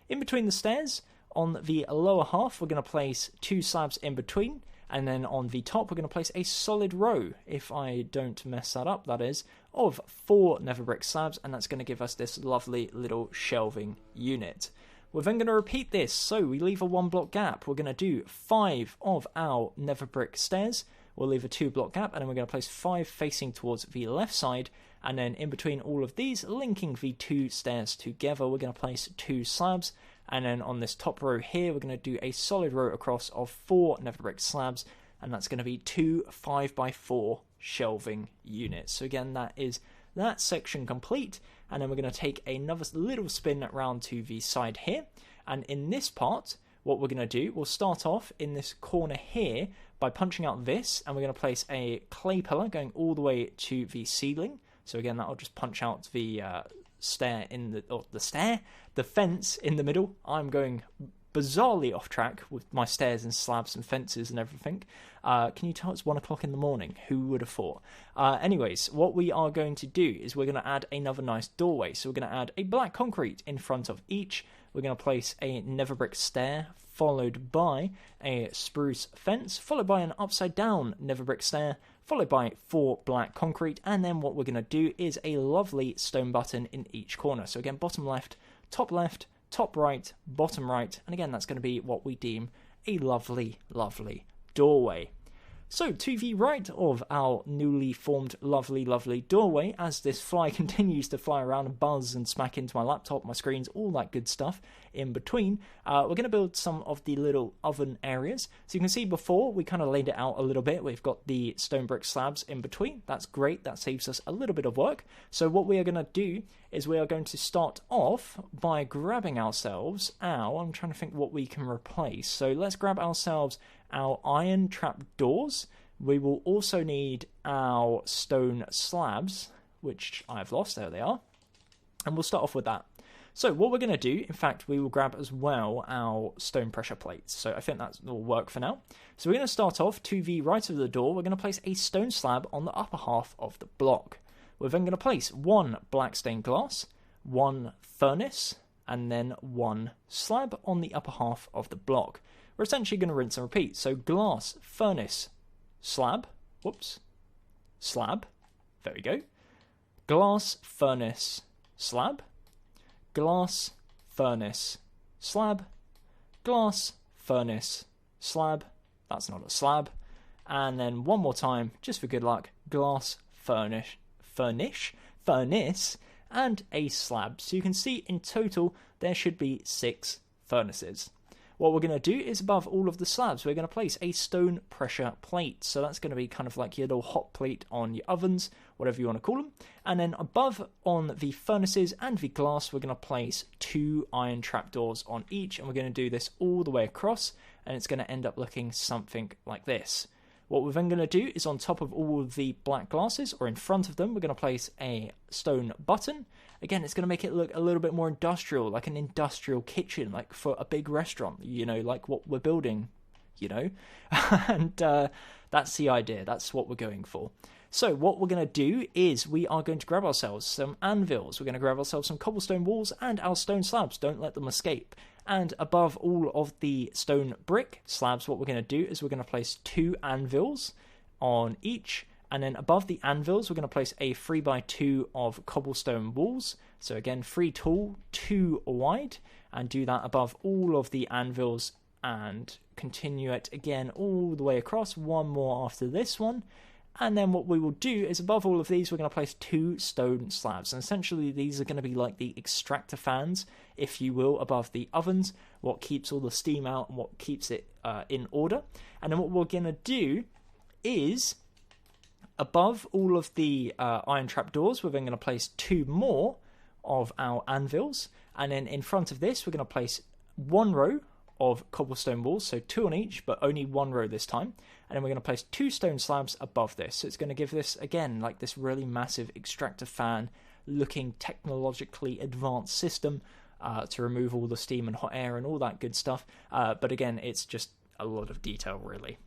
[SPEAKER 2] In between the stairs, on the lower half, we're going to place 2 slabs in between, and then on the top, we're going to place a solid row, if I don't mess that up, that is, of 4 nether brick slabs, and that's going to give us this lovely little shelving unit. We're then going to repeat this, so we leave a 1 block gap. We're going to do 5 of our nether brick stairs. We'll leave a 2 block gap, and then we're going to place 5 facing towards the left side, and then in between all of these, linking the 2 stairs together, we're going to place 2 slabs, and then on this top row here, we're going to do a solid row across of 4 nether brick slabs, and that's going to be 2 5x4 shelving units. So again, that is that section complete, and then we're going to take another little spin around to the side here, and in this part, what we're going to do, we'll start off in this corner here by punching out this, and we're going to place a clay pillar going all the way to the ceiling. So again, that'll just punch out the the fence in the middle. I'm going bizarrely off track with my stairs and slabs and fences and everything. Can you tell it's 1 o'clock in the morning? Who would have thought? Anyways, what we are going to do is we're going to add another nice doorway. So we're going to add a black concrete in front of each. We're going to place a nether brick stair, followed by a spruce fence, followed by an upside down nether brick stair, followed by 4 black concrete, and then what we're going to do is a lovely stone button in each corner. So again, bottom left, top right, bottom right, and again, that's going to be what we deem a lovely, lovely doorway. So, to the right of our newly formed lovely, lovely doorway, as this fly continues to fly around and buzz and smack into my laptop, my screens, all that good stuff in between, we're going to build some of the little oven areas. So you can see before, we kind of laid it out a little bit. We've got the stone brick slabs in between. That's great. That saves us a little bit of work. So what we are going to do is we are going to start off by grabbing ourselves I'm trying to think what we can replace. So let's grab ourselves our iron trap doors. We will also need our stone slabs, which I've lost. There they are. And we'll start off with that. So what we're going to do, in fact, we will grab as well our stone pressure plates. So I think that will work for now. So we're going to start off to the right of the door. We're going to place a stone slab on the upper half of the block. We're then going to place 1 black stained glass, 1 furnace, and then 1 slab on the upper half of the block. We're essentially going to rinse and repeat. So glass, furnace, slab, slab, there we go. Glass, furnace, slab, glass, furnace, slab, glass, furnace, slab, that's not a slab, and then one more time, just for good luck, glass, furnace, and a slab. So you can see in total there should be 6 furnaces. What we're going to do is above all of the slabs, we're going to place a stone pressure plate. So that's going to be kind of like your little hot plate on your ovens, whatever you want to call them. And then above on the furnaces and the glass, we're going to place 2 iron trapdoors on each. And we're going to do this all the way across. And it's going to end up looking something like this. What we're then going to do is on top of all of the black glasses, or in front of them, we're going to place a stone button. Again, it's going to make it look a little bit more industrial, like an industrial kitchen, like for a big restaurant, you know, like what we're building, you know. And that's the idea. That's what we're going for. So what we're going to do is we are going to grab ourselves some anvils. We're going to grab ourselves some cobblestone walls and our stone slabs. Don't let them escape. And above all of the stone brick slabs, what we're going to do is we're going to place 2 anvils on each. And then above the anvils, we're going to place a 3x2 of cobblestone walls. So again, 3 tall, 2 wide. And do that above all of the anvils and continue it again all the way across. 1 more after this one. And then what we will do is above all of these, we're going to place 2 stone slabs. And essentially these are going to be like the extractor fans, if you will, above the ovens. What keeps all the steam out and what keeps it in order. And then what we're going to do is above all of the iron trapdoors, we're then going to place 2 more of our anvils. And then in front of this, we're going to place 1 row of cobblestone walls, so 2 on each, but only 1 row this time. And then we're going to place 2 stone slabs above this. So it's going to give this, again, like this really massive extractor fan looking technologically advanced system to remove all the steam and hot air and all that good stuff. But again, it's just a lot of detail, really.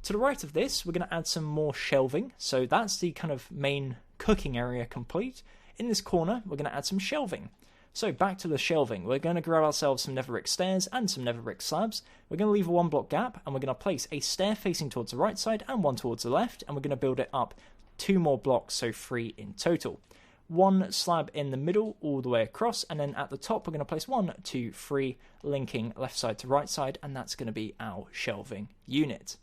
[SPEAKER 2] To the right of this, we're going to add some more shelving. So that's the kind of main cooking area complete. In this corner, we're going to add some shelving. So back to the shelving, we're going to grab ourselves some nether brick stairs and some nether brick slabs. We're going to leave a 1 block gap, and we're going to place a stair facing towards the right side and 1 towards the left, and we're going to build it up 2 more blocks, so 3 in total. 1 slab in the middle all the way across, and then at the top we're going to place 1, 2, 3 linking left side to right side, and that's going to be our shelving unit.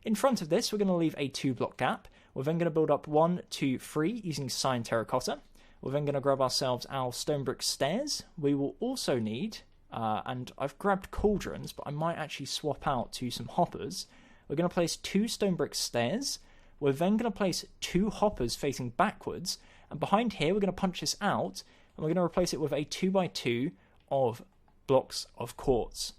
[SPEAKER 2] In front of this, we're going to leave a 2 block gap. We're then going to build up 1, 2, 3 using cyan terracotta. We're then going to grab ourselves our stone brick stairs. We will also need, and I've grabbed cauldrons, but I might actually swap out to some hoppers. We're going to place 2 stone brick stairs. We're then going to place 2 hoppers facing backwards. And behind here, we're going to punch this out, and we're going to replace it with a 2x2 of blocks of quartz.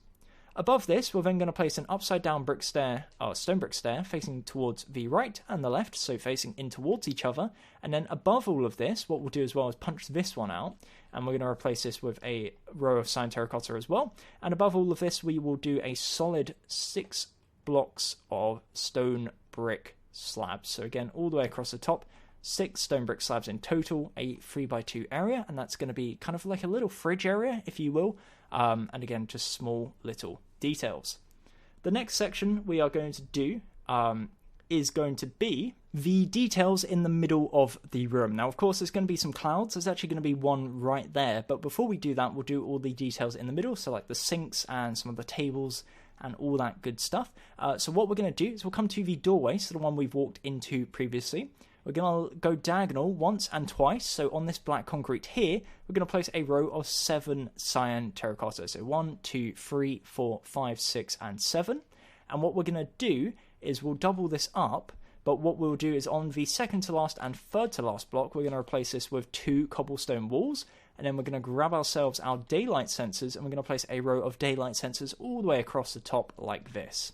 [SPEAKER 2] Above this, we're then going to place an upside down brick stair, or stone brick stair, facing towards the right and the left, so facing in towards each other. And then above all of this, what we'll do as well is punch this one out, and we're going to replace this with a row of cyan terracotta as well. And above all of this, we will do a solid 6 blocks of stone brick slabs. So again, all the way across the top, 6 stone brick slabs in total, a 3x2 area, and that's going to be kind of like a little fridge area, if you will. And again, just small little details. The next section we are going to do is going to be the details in the middle of the room. Now, of course, there's going to be some clouds. There's actually going to be one right there. But before we do that, we'll do all the details in the middle. So like the sinks and some of the tables and all that good stuff. So what we're going to do is we'll come to the doorway, so the one we've walked into previously. We're going to go diagonal once and twice. So on this black concrete here, we're going to place a row of 7 cyan terracotta. So 1, 2, 3, 4, 5, 6, and 7. And what we're going to do is we'll double this up. But what we'll do is on the second to last and third to last block, we're going to replace this with 2 cobblestone walls. And then we're going to grab ourselves our daylight sensors, and we're going to place a row of daylight sensors all the way across the top like this.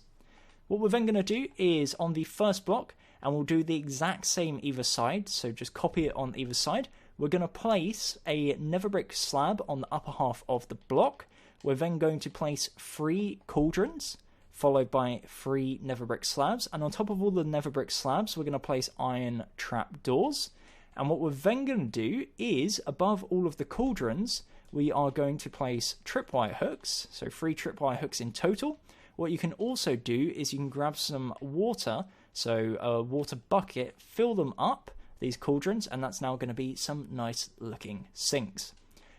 [SPEAKER 2] What we're then going to do is on the first block, and we'll do the exact same either side, so just copy it on either side. We're going to place a nether brick slab on the upper half of the block. We're then going to place 3 cauldrons, followed by 3 nether brick slabs. And on top of all the nether brick slabs, we're going to place iron trap doors. And what we're then going to do is, above all of the cauldrons, we are going to place tripwire hooks, so 3 tripwire hooks in total. What you can also do is you can grab some water, so a water bucket, fill them up, these cauldrons, and that's now going to be some nice looking sinks.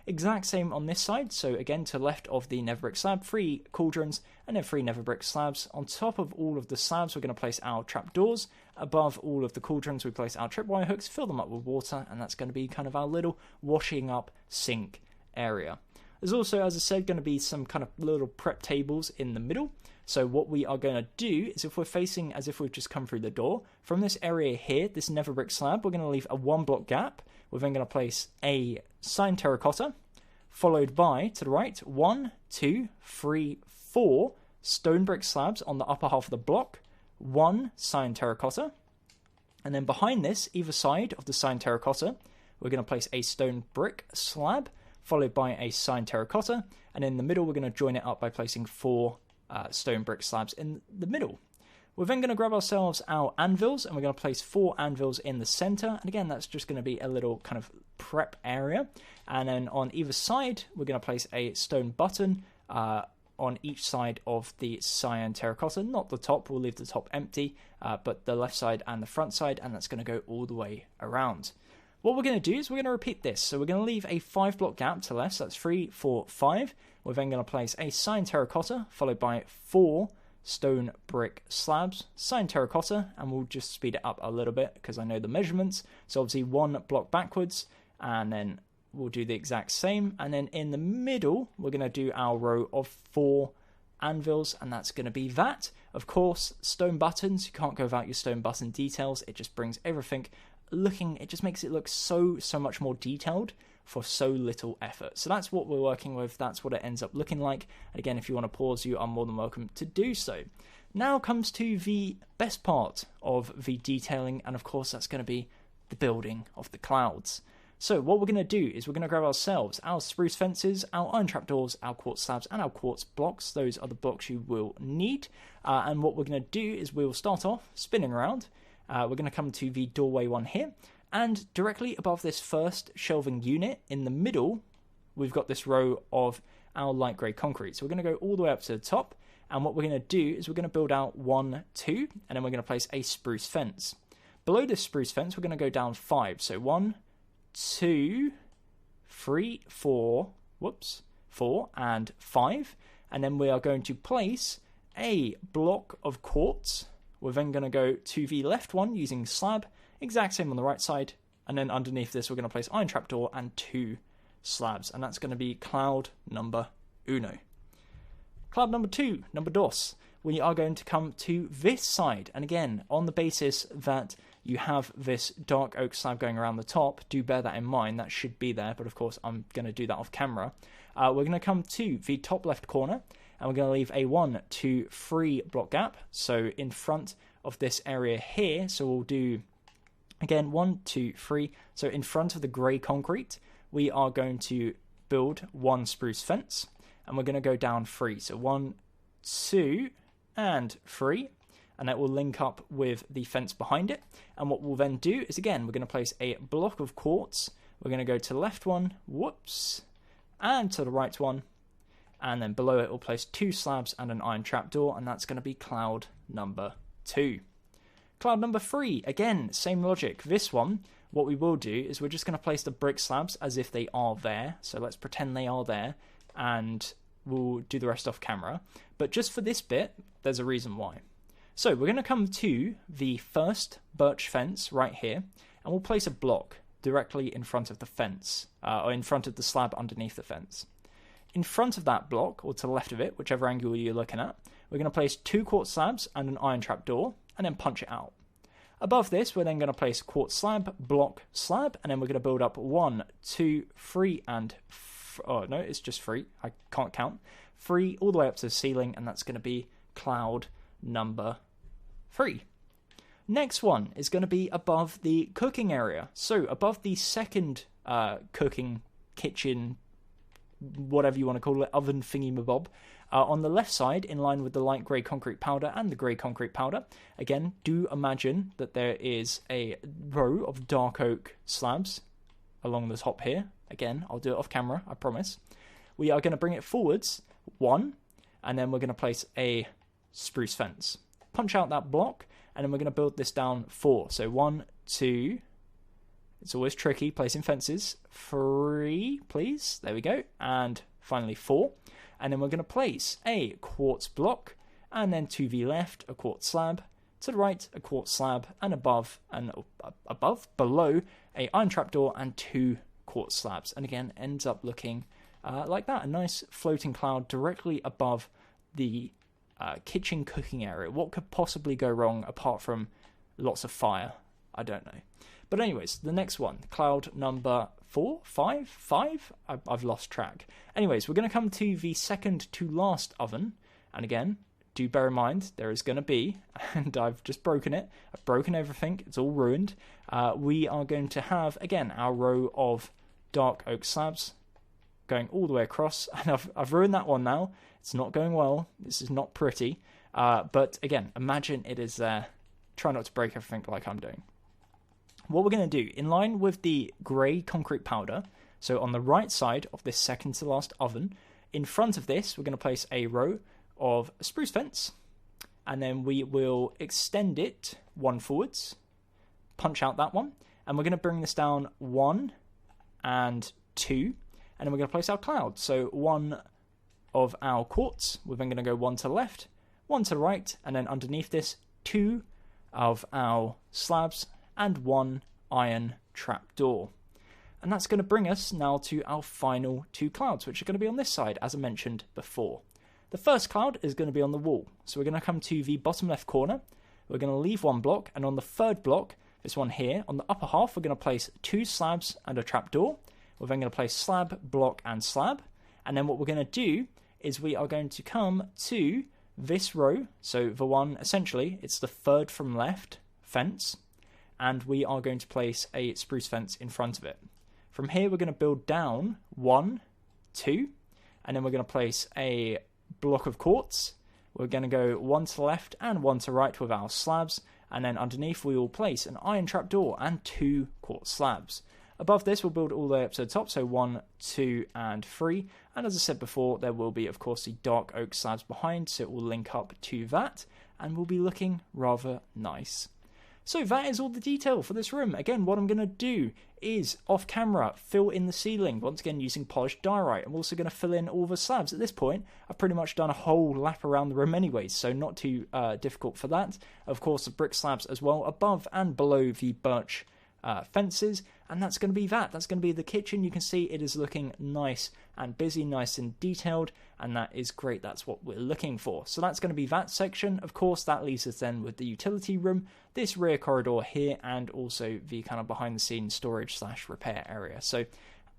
[SPEAKER 2] Exact same on this side, so again to the left of the nether brick slab, 3 cauldrons and then 3 nether brick slabs. On top of all of the slabs, we're going to place our trapdoors. Above all of the cauldrons, we place our tripwire hooks, fill them up with water, and that's going to be kind of our little washing up sink area. There's also, as I said, going to be some kind of little prep tables in the middle. So what we are going to do is, if we're facing as if we've just come through the door, from this area here, this nether brick slab, we're going to leave a 1 block gap. We're then going to place a cyan terracotta, followed by, to the right, 1, 2, 3, 4 stone brick slabs on the upper half of the block, 1 cyan terracotta, and then behind this, either side of the cyan terracotta, we're going to place a stone brick slab, followed by a cyan terracotta, and in the middle we're going to join it up by placing 4 stone brick slabs in the middle. We're then going to grab ourselves our anvils, and we're going to place 4 anvils in the center. And again, that's just going to be a little kind of prep area. And then on either side, we're going to place a stone button on each side of the cyan terracotta. Not the top, we'll leave the top empty, but the left side and the front side, and that's going to go all the way around. What we're going to do is we're going to repeat this. So we're going to leave a 5 block gap to the left, so that's 3, 4, 5. We're then going to place a cyan terracotta, followed by 4 stone brick slabs, cyan terracotta, and we'll just speed it up a little bit because I know the measurements. So obviously 1 block backwards, and then we'll do the exact same. And then in the middle, we're going to do our row of 4 anvils, and that's going to be that. Of course, stone buttons, you can't go without your stone button details. It just brings everything looking, it just makes it look so much more detailed for so little effort. So that's what we're working with, that's what it ends up looking like. And again, if you want to pause, you are more than welcome to do so. Now comes to the best part of the detailing, and of course that's going to be the building of the clouds. So what we're going to do is we're going to grab ourselves our spruce fences, our iron trapdoors, our quartz slabs, and our quartz blocks. Those are the blocks you will need. And what we're going to do is we'll start off spinning around. We're going to come to the doorway one here, and directly above this first shelving unit in the middle, we've got this row of our light grey concrete. So we're going to go all the way up to the top, and what we're going to do is we're going to build out 1, 2, and then we're going to place a spruce fence. Below this spruce fence, we're going to go down 5. So 1, 2, 3, 4, 4, and 5. And then we are going to place a block of quartz. We're then going to go to the left one using slab, exact same on the right side, and then underneath this we're going to place iron trapdoor and 2 slabs, and that's going to be cloud number 1. Cloud number 2, number dos, we are going to come to this side, and again, on the basis that you have this dark oak slab going around the top, do bear that in mind, that should be there, but of course I'm going to do that off camera. We're going to come to the top left corner, and we're going to leave a 1, 2, 3 block gap, so in front of this area here. So we'll do, again, 1, 2, 3, so in front of the grey concrete, we are going to build 1 spruce fence, and we're going to go down 3, so 1, 2, and 3, and that will link up with the fence behind it. And what we'll then do is, again, we're going to place a block of quartz. We're going to go to the left one, whoops, and to the right one, and then below it we'll place 2 slabs and an iron trapdoor, and that's going to be cloud number 2. Cloud number 3, again, same logic. This one, what we will do is we're just going to place the brick slabs as if they are there. So let's pretend they are there, and we'll do the rest off camera. But just for this bit, there's a reason why. So we're going to come to the first birch fence right here, and we'll place a block directly in front of the fence, or in front of the slab underneath the fence. In front of that block, or to the left of it, whichever angle you're looking at, we're going to place 2 quartz slabs and an iron trapdoor, and then punch it out. Above this, we're then going to place quartz slab, block, slab, and then we're going to build up 1, 2, 3, and... oh, no, it's just 3. I can't count. 3 all the way up to the ceiling, and that's going to be cloud number 3. Next one is going to be above the cooking area. So above the second cooking kitchen, whatever you want to call it, oven thingy-mabob, on the left side, in line with the light grey concrete powder and the grey concrete powder, again, do imagine that there is a row of dark oak slabs along the top here. Again, I'll do it off camera, I promise. We are going to bring it forwards, 1, and then we're going to place a spruce fence. Punch out that block, and then we're going to build this down 4. So 1, 2, it's always tricky placing fences, 3, please, there we go, and finally 4. And then we're going to place a quartz block, and then to the left, a quartz slab, to the right, a quartz slab, and below, a iron trapdoor and 2 quartz slabs. And again, ends up looking like that, a nice floating cloud directly above the kitchen cooking area. What could possibly go wrong apart from lots of fire? I don't know. But anyways, the next one, cloud number 4, 5? I've lost track. Anyways, we're going to come to the second to last oven. And again, do bear in mind, there is going to be, and I've just broken it. I've broken everything. It's all ruined. We are going to have, again, our row of dark oak slabs going all the way across. And I've ruined that one now. It's not going well. This is not pretty. But again, imagine it is there. Try not to break everything like I'm doing. What we're going to do, in line with the grey concrete powder, so on the right side of this second to last oven, in front of this, we're going to place a row of spruce fence, and then we will extend it 1 forwards, punch out that one, and we're going to bring this down 1 and 2, and then we're going to place our cloud. So 1 of our quartz, we're then going to go 1 to the left, 1 to the right, and then underneath this, 2 of our slabs, and 1 iron trapdoor. And that's going to bring us now to our final 2 clouds, which are going to be on this side, as I mentioned before. The first cloud is going to be on the wall. So we're going to come to the bottom left corner. We're going to leave 1 block, and on the third block, this one here, on the upper half, we're going to place 2 slabs and a trapdoor. We're then going to place slab, block, and slab. And then what we're going to do is we are going to come to this row. So the one, essentially, it's the third from left fence. And we are going to place a spruce fence in front of it. From here, we're going to build down 1, 2, and then we're going to place a block of quartz. We're going to go 1 to the left and 1 to the right with our slabs, and then underneath we will place an iron trapdoor and 2 quartz slabs. Above this, we'll build all the way up to the top, so 1, 2, and 3. And as I said before, there will be, of course, the dark oak slabs behind, so it will link up to that, and will be looking rather nice. So that is all the detail for this room. Again, what I'm going to do is, off camera, fill in the ceiling, once again using polished diorite. I'm also going to fill in all the slabs. At this point, I've pretty much done a whole lap around the room anyways, so not too difficult for that. Of course, the brick slabs as well, above and below the birch fences, and that's going to be that. That's going to be the kitchen. You can see it is looking nice and busy, nice and detailed, and that is great. That's what we're looking for. So that's going to be that section. Of course, that leaves us then with the utility room, this rear corridor here, and also the kind of behind the scenes storage / repair area. So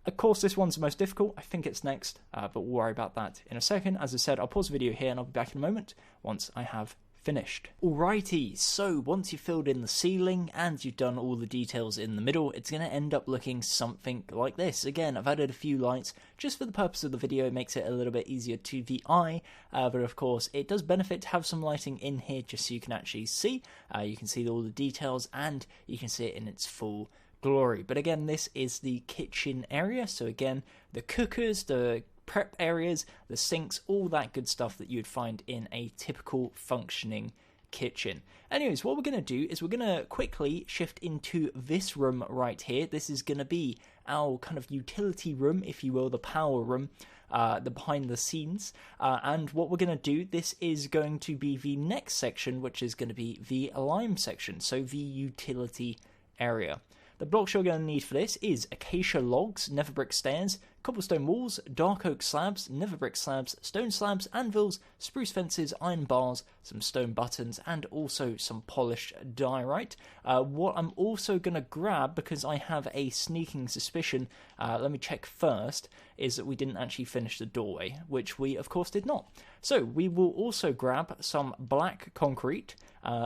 [SPEAKER 2] Of course, this one's the most difficult. I think it's next, but we'll worry about that in a second. As I said, I'll pause the video here and I'll be back in a moment once I have finished. Alrighty, so once you've filled in the ceiling and you've done all the details in the middle, it's going to end up looking something like this. Again, I've added a few lights just for the purpose of the video. It makes it a little bit easier to the eye, but of course it does benefit to have some lighting in here just so you can actually see. You can see all the details and you can see it in its full glory. But again, this is the kitchen area, so again, the cookers, the prep areas, the sinks, all that good stuff that you'd find in a typical functioning kitchen. Anyways, what we're going to do is we're going to quickly shift into this room right here. This is going to be our kind of utility room, if you will, the power room, the behind the scenes. And what we're going to do, this is going to be the next section, which is going to be the lime section, so the utility area. The blocks you're going to need for this is acacia logs, nether brick stairs, cobblestone walls, dark oak slabs, nether brick slabs, stone slabs, anvils, spruce fences, iron bars, some stone buttons, and also some polished diorite. What I'm also going to grab, because I have a sneaking suspicion, let me check first, is that we didn't actually finish the doorway, which we of course did not. So we will also grab some black concrete,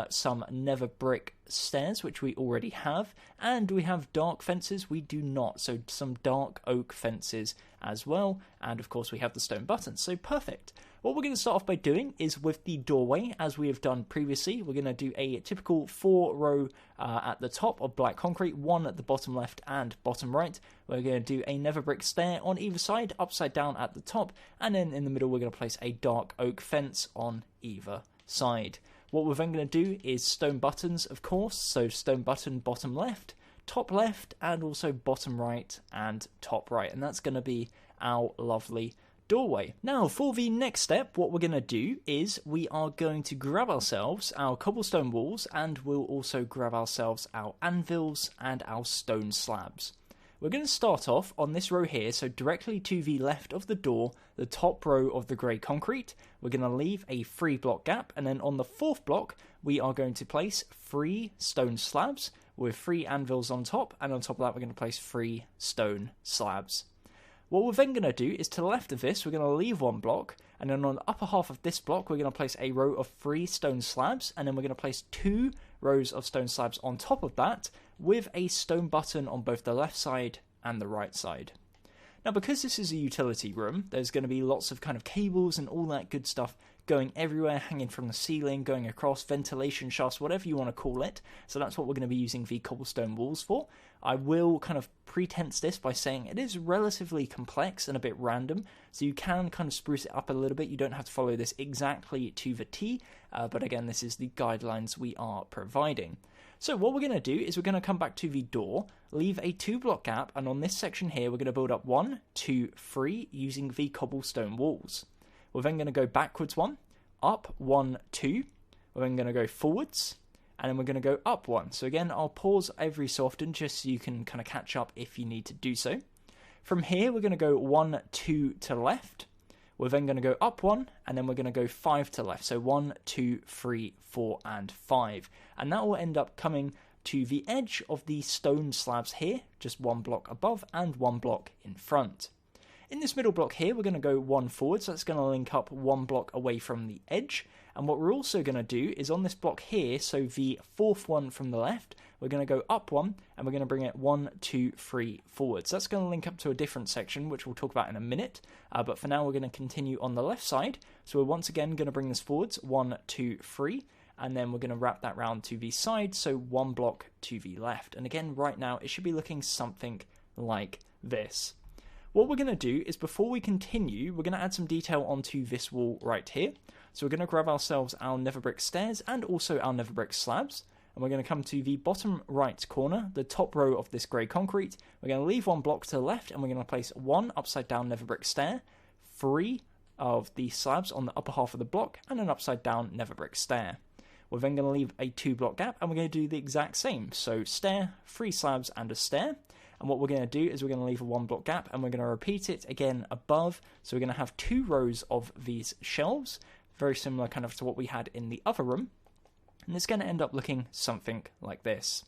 [SPEAKER 2] some nether brick stairs, which we already have, and we have dark fences, we do not, so some dark oak fences as well, and of course we have the stone buttons, so perfect. What we're going to start off by doing is with the doorway, as we have done previously. We're going to do a typical 4-row at the top of black concrete, 1 at the bottom left and bottom right. We're going to do a nether brick stair on either side, upside down at the top, and then in the middle we're going to place a dark oak fence on either side. What we're then going to do is stone buttons, of course, so stone button bottom left, and also bottom right and top right, and that's going to be our lovely doorway. Now, for the next step, what we're going to do is we are going to grab ourselves our cobblestone walls, and we'll also grab ourselves our anvils and our stone slabs. We're going to start off on this row here, so directly to the left of the door, the top row of the grey concrete. We're going to leave a 3-block gap, and then on the 4th block, we are going to place 3 stone slabs with 3 anvils on top, and on top of that, we're going to place 3 stone slabs. What we're then going to do is to the left of this, we're going to leave 1 block, and then on the upper half of this block, we're going to place a row of 3 stone slabs, and then we're going to place 2 rows of stone slabs on top of that, with a stone button on both the left side and the right side. Now, because this is a utility room, there's going to be lots of kind of cables and all that good stuff going everywhere, hanging from the ceiling, going across, ventilation shafts, whatever you want to call it. So that's what we're going to be using the cobblestone walls for. I will kind of pretense this by saying it is relatively complex and a bit random, so you can kind of spruce it up a little bit. You don't have to follow this exactly to the T, but again, this is the guidelines we are providing. So what we're going to do is we're going to come back to the door, leave a 2-block gap, and on this section here, we're going to build up 1, 2, 3 using the cobblestone walls. We're then going to go backwards 1, up 1, 2. We're then going to go forwards, and then we're going to go up 1. So again, I'll pause every so often just so you can kind of catch up if you need to do so. From here, we're going to go 1, 2 to the left. We're then going to go up 1, and then we're going to go 5 to the left. So 1, 2, 3, 4, and 5. And that will end up coming to the edge of the stone slabs here, just 1 block above and 1 block in front. In this middle block here, we're going to go 1 forward, so that's going to link up 1 block away from the edge. And what we're also going to do is on this block here, so the 4th one from the left, we're going to go up 1, and we're going to bring it 1, 2, 3 forward. So that's going to link up to a different section, which we'll talk about in a minute. But for now, we're going to continue on the left side. So we're once again going to bring this forwards, 1, 2, 3. And then we're going to wrap that round to the side, so 1 block to the left. And again, right now, it should be looking something like this. What we're going to do is before we continue, we're going to add some detail onto this wall right here. So we're going to grab ourselves our nether brick stairs and also our nether brick slabs. And we're going to come to the bottom right corner, the top row of this grey concrete. We're going to leave 1 block to the left, and we're going to place 1 upside down nether brick stair, 3 of the slabs on the upper half of the block, and an upside down nether brick stair. We're then going to leave a 2-block gap, and we're going to do the exact same. So stair, 3 slabs, and a stair. And what we're going to do is we're going to leave a 1-block gap, and we're going to repeat it again above. So we're going to have 2 rows of these shelves, very similar kind of to what we had in the other room. And it's going to end up looking something like this.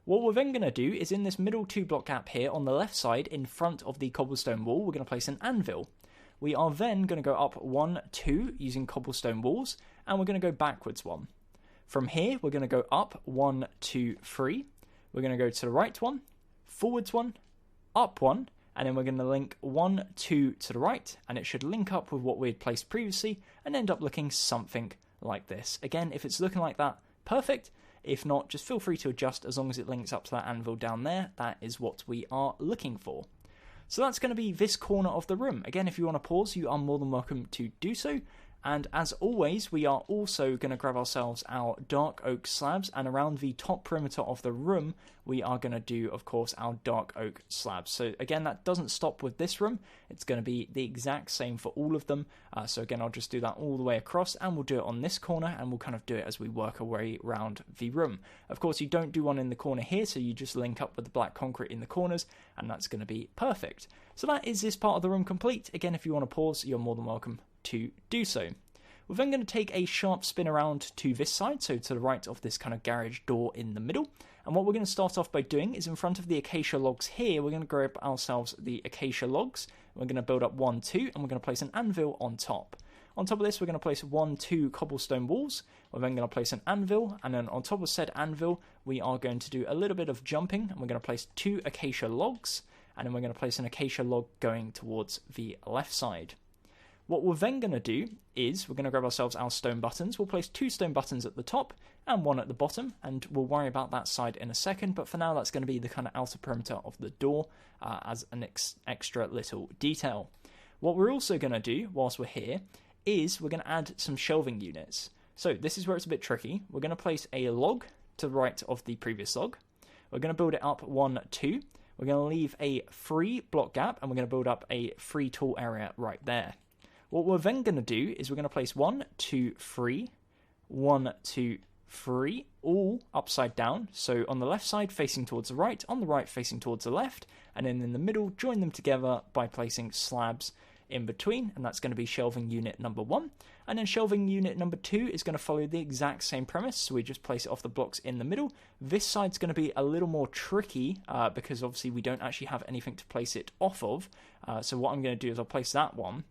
[SPEAKER 2] What we're then going to do is in this middle 2-block gap here on the left side in front of the cobblestone wall, we're going to place an anvil. We are then going to go up 1, 2 using cobblestone walls, and we're going to go backwards 1. From here, we're going to go up 1, 2, 3. We're going to go to the right 1, forwards 1, up 1, and then we're going to link 1, 2 to the right, and it should link up with what we had placed previously and end up looking something like this. Again, if it's looking like that, perfect. If not, just feel free to adjust as long as it links up to that anvil down there. That is what we are looking for. So that's going to be this corner of the room. Again, if you want to pause, you are more than welcome to do so. And as always, we are also going to grab ourselves our dark oak slabs, and around the top perimeter of the room, we are going to do, of course, our dark oak slabs. So again, that doesn't stop with this room. It's going to be the exact same for all of them. So again, I'll just do that all the way across, and we'll do it on this corner, and we'll kind of do it as we work our way around the room. Of course, you don't do one in the corner here, so you just link up with the black concrete in the corners, and that's going to be perfect. So that is this part of the room complete. Again, if you want to pause, you're more than welcome to do so. We're then going to take a sharp spin around to this side, so to the right of this kind of garage door in the middle. And what we're going to start off by doing is in front of the acacia logs here, we're going to grab ourselves the acacia logs. We're going to build up 1, 2, and we're going to place an anvil on top. On top of this, we're going to place 1, 2 cobblestone walls. We're then going to place an anvil, and then on top of said anvil, we are going to do a little bit of jumping, and we're going to place 2 acacia logs, and then we're going to place an acacia log going towards the left side. What we're then going to do is we're going to grab ourselves our stone buttons. We'll place 2 stone buttons at the top and 1 at the bottom, and we'll worry about that side in a second, but for now that's going to be the kind of outer perimeter of the door as an extra little detail. What we're also going to do whilst we're here is we're going to add some shelving units. So this is where it's a bit tricky. We're going to place a log to the right of the previous log. We're going to build it up 1, 2. We're going to leave a 3 block gap, and we're going to build up a 3 tool area right there. What we're then going to do is we're going to place 1, 2, 3, 1, 2, 3, all upside down. So on the left side facing towards the right, on the right facing towards the left, and then in the middle join them together by placing slabs in between, and that's going to be shelving unit number 1. And then shelving unit number 2 is going to follow the exact same premise, so we just place it off the blocks in the middle. This side's going to be a little more tricky because obviously we don't actually have anything to place it off of. So what I'm going to do is I'll place that one,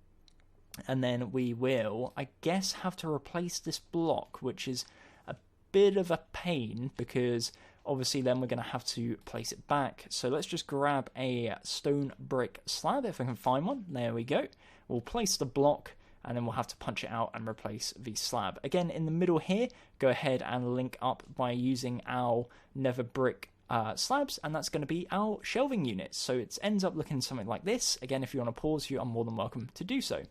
[SPEAKER 2] and then we will, I guess, have to replace this block, which is a bit of a pain because obviously then we're going to have to place it back. So let's just grab a stone brick slab if I can find one. There we go. We'll place the block, and then we'll have to punch it out and replace the slab. Again, in the middle here, go ahead and link up by using our nether brick slabs, and that's going to be our shelving units. So it ends up looking something like this. Again, if you want to pause, you are more than welcome to do so.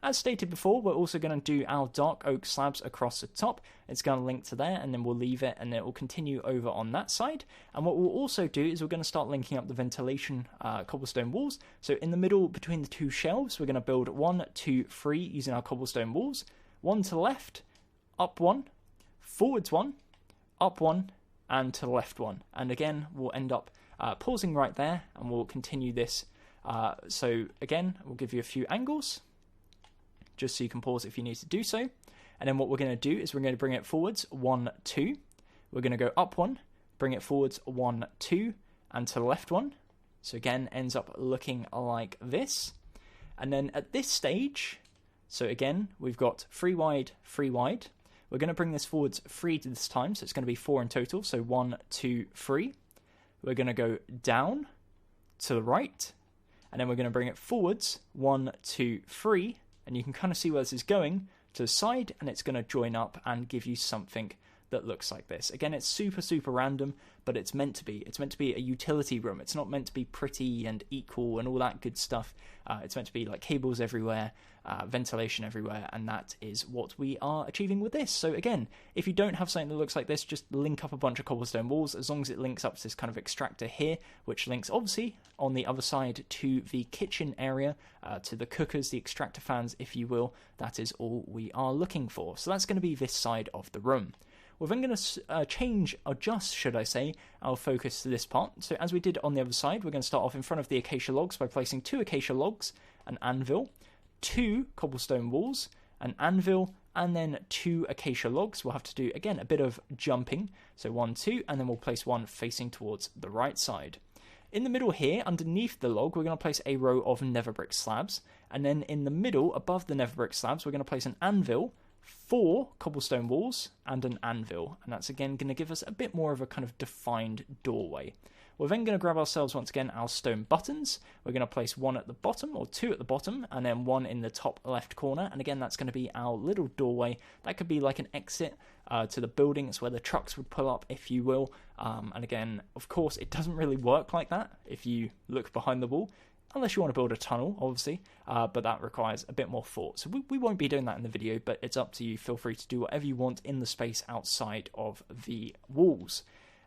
[SPEAKER 2] As stated before, we're also going to do our dark oak slabs across the top. It's going to link to there, and then we'll leave it, and it will continue over on that side. And what we'll also do is we're going to start linking up the ventilation cobblestone walls. So in the middle between the 2 shelves, we're going to build 1, 2, 3 using our cobblestone walls. 1 to the left, up 1, forwards 1, up 1, and to the left 1. And again, we'll end up pausing right there, and we'll continue this. So again, we'll give you a few angles, just so you can pause if you need to do so. And then what we're going to do is we're going to bring it forwards 1, 2. We're going to go up 1, bring it forwards 1, 2, and to the left 1. So again, ends up looking like this. And then at this stage, so again, we've got 3 wide, 3 wide. We're going to bring this forwards 3 this time, so it's going to be 4 in total. So 1, 2, 3. We're going to go down to the right, and then we're going to bring it forwards 1, 2, 3. And you can kind of see where this is going to the side, and it's going to join up and give you something that looks like this. Again, it's super, super random, but it's meant to be. It's meant to be a utility room. It's not meant to be pretty and equal and all that good stuff. It's meant to be like cables everywhere, ventilation everywhere, and that is what we are achieving with this. So again, if you don't have something that looks like this, just link up a bunch of cobblestone walls, as long as it links up to this kind of extractor here, which links obviously on the other side to the kitchen area, to the cookers, the extractor fans, if you will. That is all we are looking for. So that's going to be this side of the room. We're then going to adjust, should I say, our focus to this part. So as we did on the other side, we're going to start off in front of the acacia logs by placing 2 acacia logs, an anvil, 2 cobblestone walls, an anvil, and then 2 acacia logs. We'll have to do, again, a bit of jumping. So 1, 2, and then we'll place one facing towards the right side. In the middle here, underneath the log, we're going to place a row of nether brick slabs. And then in the middle, above the nether brick slabs, we're going to place an anvil, 4 cobblestone walls, and an anvil. And that's, again, going to give us a bit more of a kind of defined doorway. We're then going to grab ourselves, once again, our stone buttons. We're going to place 1 at the bottom, or 2 at the bottom, and then 1 in the top left corner. And again, that's going to be our little doorway. That could be like an exit to the building. It's where the trucks would pull up, if you will. And again, of course, it doesn't really work like that if you look behind the wall, unless you want to build a tunnel, obviously, but that requires a bit more thought. So we won't be doing that in the video, but it's up to you. Feel free to do whatever you want in the space outside of the walls.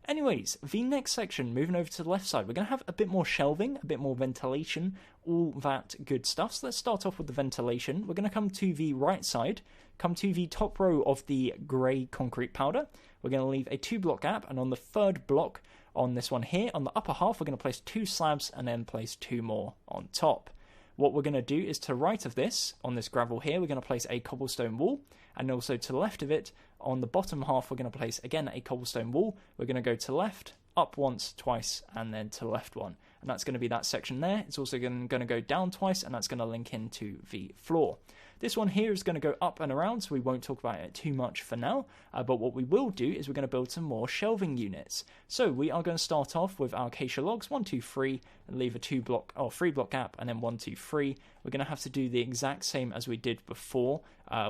[SPEAKER 2] Anyways, the next section, moving over to the left side, we're going to have a bit more shelving, a bit more ventilation, all that good stuff. So let's start off with the ventilation. We're going to come to the right side, come to the top row of the grey concrete powder. We're going to leave a 2-block gap, and on the 3rd block, on this one here, on the upper half, we're going to place 2 slabs and then place 2 more on top. What we're going to do is to the right of this, on this gravel here, we're going to place a cobblestone wall, and also to the left of it, on the bottom half, we're going to place, again, a cobblestone wall. We're going to go to the left, up once, twice, and then to the left one. And that's going to be that section there. It's also going to go down twice, and that's going to link into the floor. This one here is going to go up and around, so we won't talk about it too much for now. But what we will do is we're going to build some more shelving units. So we are going to start off with our acacia logs, 1, 2, 3, and leave a 3-block gap, and then 1, 2, 3. We're going to have to do the exact same as we did before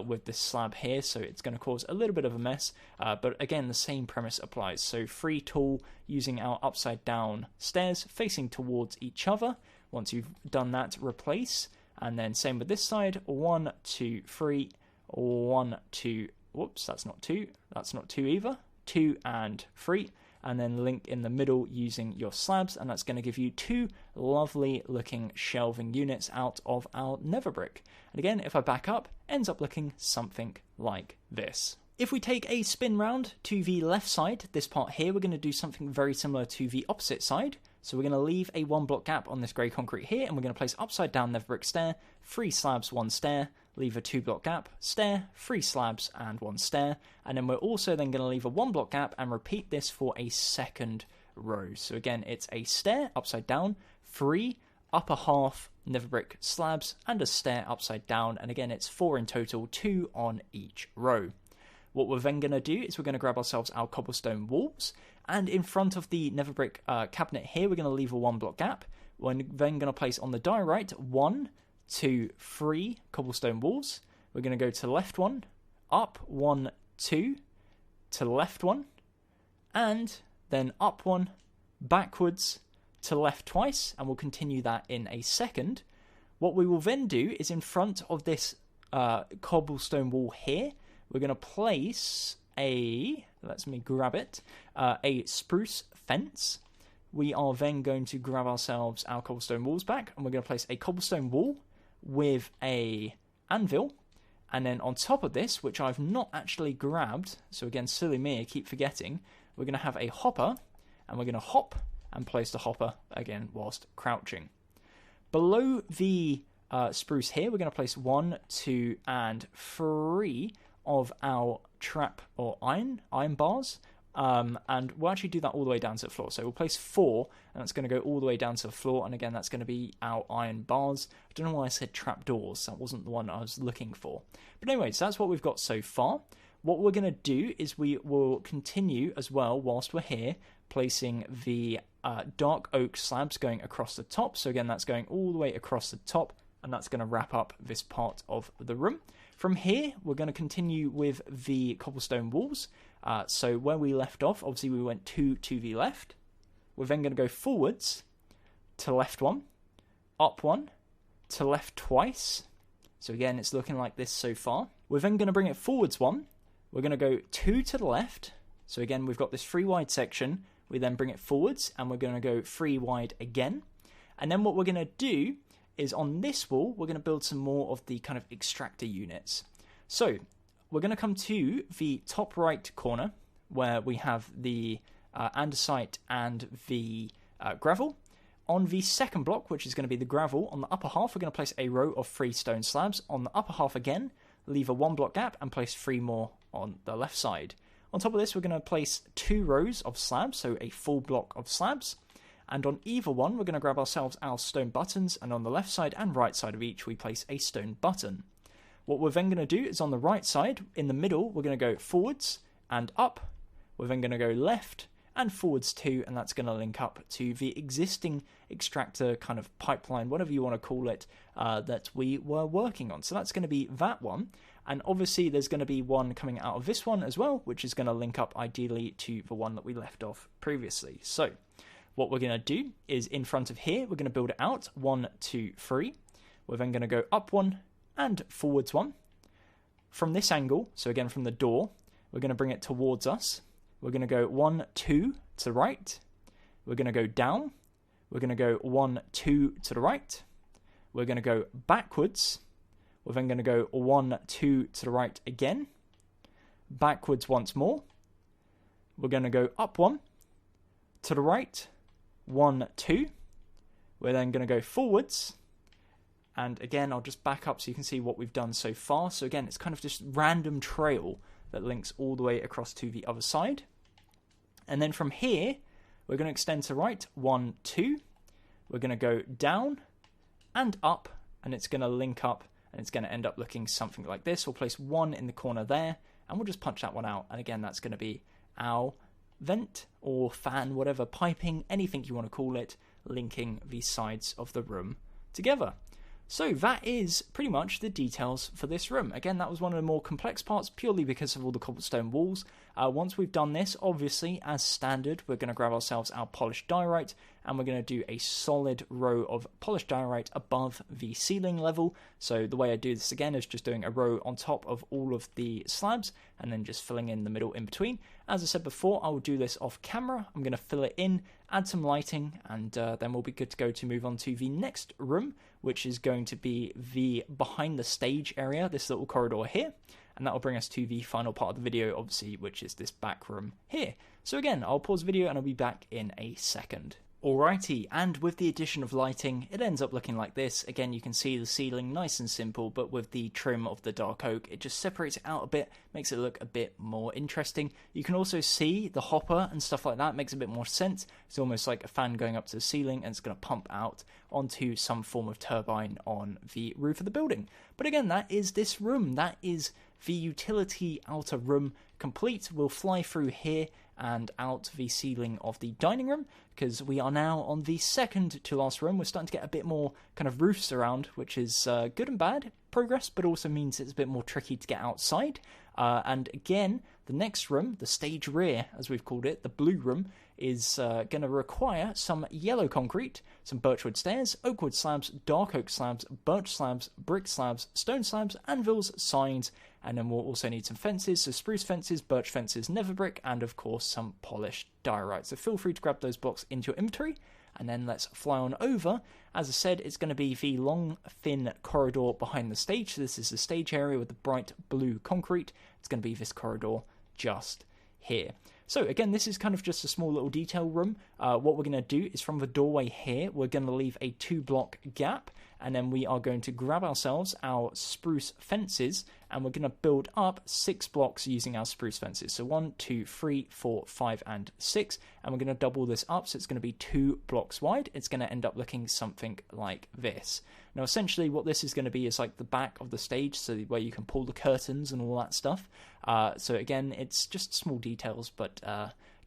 [SPEAKER 2] with this slab here, so it's going to cause a little bit of a mess. But again, the same premise applies. So 3 tall, using our upside down stairs facing towards each other. Once you've done that, replace. And then same with this side, 1, 2, 3, 1, 2, whoops, that's not 2 either, 2 and 3, and then link in the middle using your slabs, and that's going to give you 2 lovely looking shelving units out of our nether brick. And again, if I back up, ends up looking something like this. If we take a spin round to the left side, this part here, we're going to do something very similar to the opposite side. So we're going to leave a 1-block gap on this grey concrete here, and we're going to place upside down nether brick stair, 3 slabs, 1 stair, leave a 2-block gap, stair, 3 slabs, and 1 stair. And then we're also then going to leave a 1-block gap and repeat this for a 2nd row. So again, it's a stair upside down, 3 upper half nether brick slabs, and a stair upside down. And again, it's 4 in total, 2 on each row. What we're then going to do is we're going to grab ourselves our cobblestone walls, and in front of the nether brick cabinet here, we're going to leave a 1-block gap. We're then going to place on the die right 1, 2, 3 cobblestone walls. We're going to go to the left one, up 1, 2, to the left one, and then up 1, backwards, to the left twice, and we'll continue that in a second. What we will then do is in front of this cobblestone wall here, we're going to place a spruce fence. We are then going to grab ourselves our cobblestone walls back, and we're going to place a cobblestone wall with a anvil. And then on top of this, which I've not actually grabbed, so again, silly me, I keep forgetting, we're going to have a hopper, and we're going to hop and place the hopper again whilst crouching. Below the spruce here, we're going to place 1, 2, and 3 of our trap or iron bars, and we'll actually do that all the way down to the floor. So we'll place 4, and that's going to go all the way down to the floor, and again, that's going to be our iron bars. I don't know why I said trap doors, that wasn't the one I was looking for. But anyways, that's what we've got so far. What we're going to do is we will continue as well, whilst we're here, placing the dark oak slabs going across the top. So again, that's going all the way across the top, and that's going to wrap up this part of the room. From here, we're going to continue with the cobblestone walls. So where we left off, obviously we went 2 to the left. We're then going to go forwards, to left 1, up 1, to left twice. So again, it's looking like this so far. We're then going to bring it forwards 1. We're going to go 2 to the left. So again, we've got this 3 wide section. We then bring it forwards, and we're going to go 3 wide again. And then what we're going to do is on this wall, we're going to build some more of the kind of extractor units. So we're going to come to the top right corner where we have the andesite and the gravel. On the second block, which is going to be the gravel, on the upper half, we're going to place a row of 3 stone slabs. On the upper half again, leave a 1 block gap, and place 3 more on the left side. On top of this, we're going to place 2 rows of slabs, so a full block of slabs. And on either one, we're going to grab ourselves our stone buttons, and on the left side and right side of each, we place a stone button. What we're then going to do is on the right side, in the middle, we're going to go forwards and up. We're then going to go left and forwards too, and that's going to link up to the existing extractor kind of pipeline, whatever you want to call it, that we were working on. So that's going to be that one. And obviously there's going to be one coming out of this one as well, which is going to link up ideally to the one that we left off previously. So what we're going to do is in front of here, we're going to build it out 1, 2, 3. We're then going to go up 1 and forwards 1. From this angle, so again from the door, we're going to bring it towards us. We're going to go 1, 2 to the right. We're going to go down. We're going to go 1, 2 to the right. We're going to go backwards. We're then going to go 1, 2 to the right again. Backwards once more. We're going to go up 1 to the right. 1, 2. We're then going to go forwards. And again, I'll just back up so you can see what we've done so far. So again, it's kind of just random trail that links all the way across to the other side. And then from here, we're going to extend to right, 1, 2. We're going to go down and up, and it's going to link up, and it's going to end up looking something like this. We'll place 1 in the corner there, and we'll just punch that one out. And again, that's going to be our vent or fan, whatever, piping, anything you want to call it, linking the sides of the room together. So that is pretty much the details for this room. Again, that was one of the more complex parts purely because of all the cobblestone walls. Once we've done this, obviously, as standard, we're going to grab ourselves our polished diorite, and we're going to do a solid row of polished diorite above the ceiling level. So the way I do this again is just doing a row on top of all of the slabs and then just filling in the middle in between. As I said before, I will do this off camera. I'm going to fill it in, add some lighting, and then we'll be good to go to move on to the next room, which is going to be the behind the stage area, this little corridor here. And that will bring us to the final part of the video, obviously, which is this back room here. So again, I'll pause the video and I'll be back in a second. Alrighty, and with the addition of lighting, it ends up looking like this. Again, you can see the ceiling nice and simple, but with the trim of the dark oak, it just separates it out a bit, makes it look a bit more interesting. You can also see the hopper and stuff like that, makes a bit more sense. It's almost like a fan going up to the ceiling, and it's going to pump out onto some form of turbine on the roof of the building. But again, that is this room. That is the utility outer room complete. We'll fly through here and out the ceiling of the dining room, because we are now on the second to last room. We're starting to get a bit more kind of roofs around, which is good and bad progress, but also means it's a bit more tricky to get outside. And again, the next room, the stage rear, as we've called it, the blue room, is going to require some yellow concrete, some birchwood stairs, oak wood slabs, dark oak slabs, birch slabs, brick slabs, stone slabs, anvils, signs, and then we'll also need some fences, so spruce fences, birch fences, nether brick, and of course some polished diorite. So feel free to grab those blocks into your inventory, and then let's fly on over. As I said, it's going to be the long, thin corridor behind the stage. So this is the stage area with the bright blue concrete. It's going to be this corridor just here. So again, this is kind of just a small little detail room. What we're going to do is from the doorway here, we're going to leave a 2-block gap, and then we are going to grab ourselves our spruce fences, and we're going to build up 6 blocks using our spruce fences. So 1, 2, 3, 4, 5, and 6, and we're going to double this up, so it's going to be 2 blocks wide. It's going to end up looking something like this. Now, essentially, what this is going to be is like the back of the stage, so where you can pull the curtains and all that stuff. So again, it's just small details, but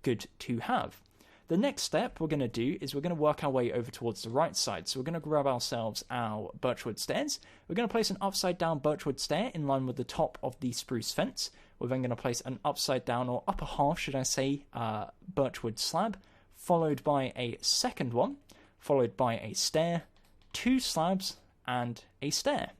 [SPEAKER 2] good to have. The next step we're going to do is we're going to work our way over towards the right side. So we're going to grab ourselves our birchwood stairs. We're going to place an upside down birchwood stair in line with the top of the spruce fence. We're then going to place an upside down, or upper half should I say, birchwood slab, followed by a second one, followed by a stair, 2 slabs, and a stair.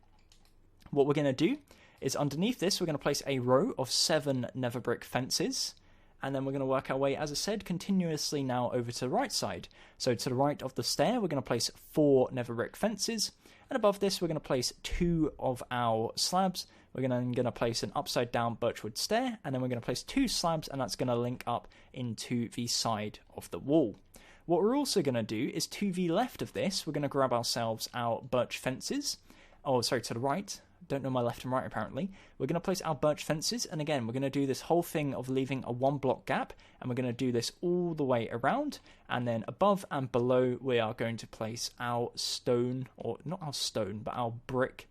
[SPEAKER 2] What we're going to do is underneath this we're going to place a row of 7 nether brick fences. And then we're going to work our way, as I said, continuously now over to the right side. So to the right of the stair, we're going to place 4 nether brick fences. And above this, we're going to place 2 of our slabs. We're going to place an upside down birchwood stair. And then we're going to place 2 slabs, and that's going to link up into the side of the wall. What we're also going to do is to the left of this, we're going to grab ourselves our birch fences. Oh, sorry, to the right. don't know my left and right apparently. We're going to place our birch fences, and again, we're going to do this whole thing of leaving a 1 block gap, and we're going to do this all the way around, and then above and below we are going to place our stone, or not our stone, but our brick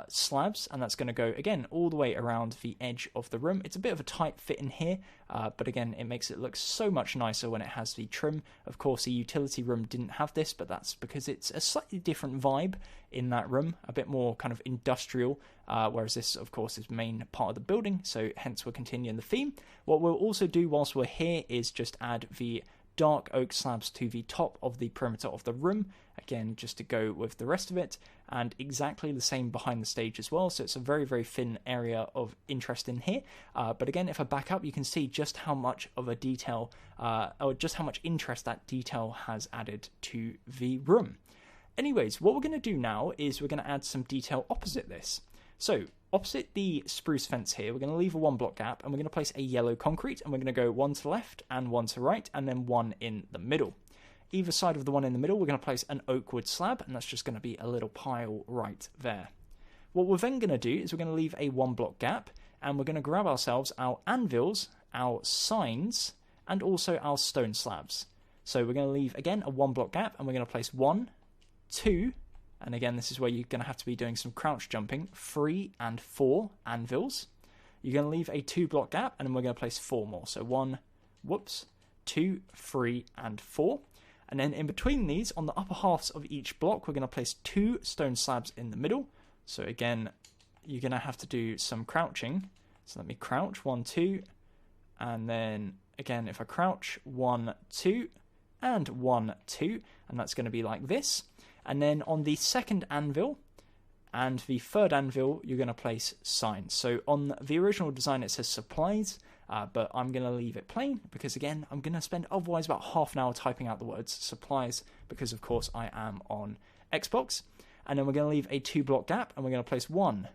[SPEAKER 2] slabs, and that's going to go again all the way around the edge of the room. It's a bit of a tight fit in here, but again, it makes it look so much nicer when it has the trim. Of course, the utility room didn't have this, but that's because it's a slightly different vibe in that room, a bit more kind of industrial, whereas this, of course, is main part of the building, so hence we're continuing the theme. What we'll also do whilst we're here is just add the dark oak slabs to the top of the perimeter of the room, again just to go with the rest of it, and exactly the same behind the stage as well, so it's a very, very thin area of interest in here, but again, if I back up, you can see just how much of a detail, or just how much interest that detail has added to the room. Anyways, what we're going to do now is we're going to add some detail opposite this. So opposite the spruce fence here, we're going to leave a 1 block gap, and we're going to place a yellow concrete, and we're going to go 1 to the left and 1 to the right, and then 1 in the middle. Either side of the one in the middle, we're going to place an oak wood slab, and that's just going to be a little pile right there. What we're then going to do is we're going to leave a 1 block gap, and we're going to grab ourselves our anvils, our signs, and also our stone slabs. So we're going to leave, again, a 1 block gap, and we're going to place 1, 2, and again, this is where you're going to have to be doing some crouch jumping, 3 and 4 anvils. You're going to leave a 2 block gap, and then we're going to place 4 more. So 1, 2, 3, and 4. And then in between these, on the upper halves of each block, we're going to place 2 stone slabs in the middle. So again, you're going to have to do some crouching. So let me crouch, 1, 2, and then again, if I crouch, 1, 2, and 1, 2, and that's going to be like this. And then on the second anvil and the third anvil, you're going to place signs. So on the original design, it says supplies, but I'm going to leave it plain because, again, I'm going to spend otherwise about half an hour typing out the words supplies because, of course, I am on Xbox. And then we're going to leave a 2 block gap, and we're going to place 1.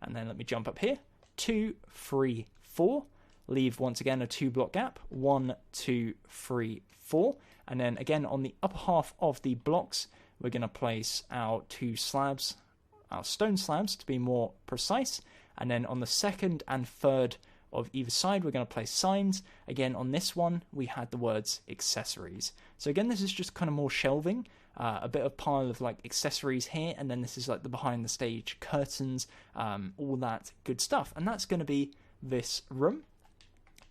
[SPEAKER 2] And then let me jump up here. 2, 3, 4. Leave, once again, a 2 block gap. 1, 2, 3, 4. And then, again, on the upper half of the blocks, we're going to place our 2 slabs, our stone slabs to be more precise. And then on the second and third of either side, we're going to place signs. Again, on this one, we had the words accessories. So again, this is just kind of more shelving, a bit of pile of like accessories here. And then this is like the behind the stage curtains, all that good stuff. And that's going to be this room.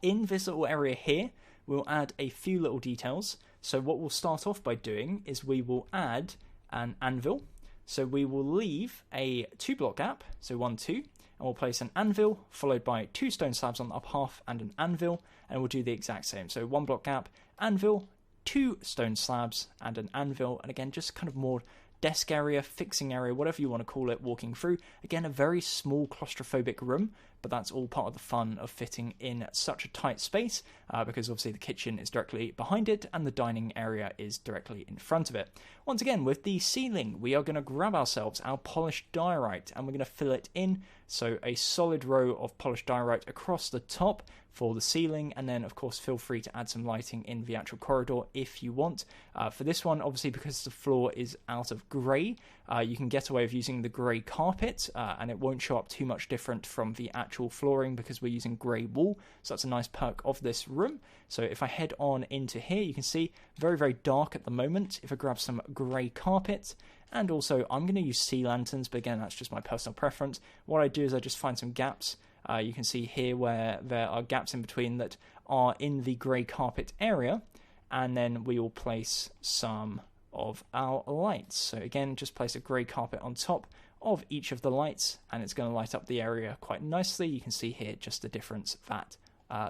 [SPEAKER 2] In this little area here, we'll add a few little details. So what we'll start off by doing is we will add an anvil. So we will leave a 2 block gap, so 1, 2, and we'll place an anvil followed by 2 stone slabs on the upper half and an anvil, and we'll do the exact same. So 1 block gap, anvil, 2 stone slabs and an anvil, and again, just kind of more desk area, fixing area, whatever you want to call it, walking through. Again, a very small claustrophobic room, but that's all part of the fun of fitting in such a tight space, because obviously the kitchen is directly behind it and the dining area is directly in front of it. Once again, with the ceiling, we are going to grab ourselves our polished diorite and we're going to fill it in. So a solid row of polished diorite across the top for the ceiling, and then of course feel free to add some lighting in the actual corridor if you want. For this one, obviously because the floor is out of grey, you can get away with using the grey carpet, and it won't show up too much different from the actual flooring because we're using grey wool, so that's a nice perk of this room. So if I head on into here, you can see very, very dark at the moment. If I grab some grey carpet, and also I'm going to use sea lanterns, but again, that's just my personal preference. What I do is I just find some gaps. You can see here where there are gaps in between that are in the grey carpet area, and then we will place some of our lights. So again, just place a grey carpet on top of each of the lights, and it's going to light up the area quite nicely. You can see here just the difference that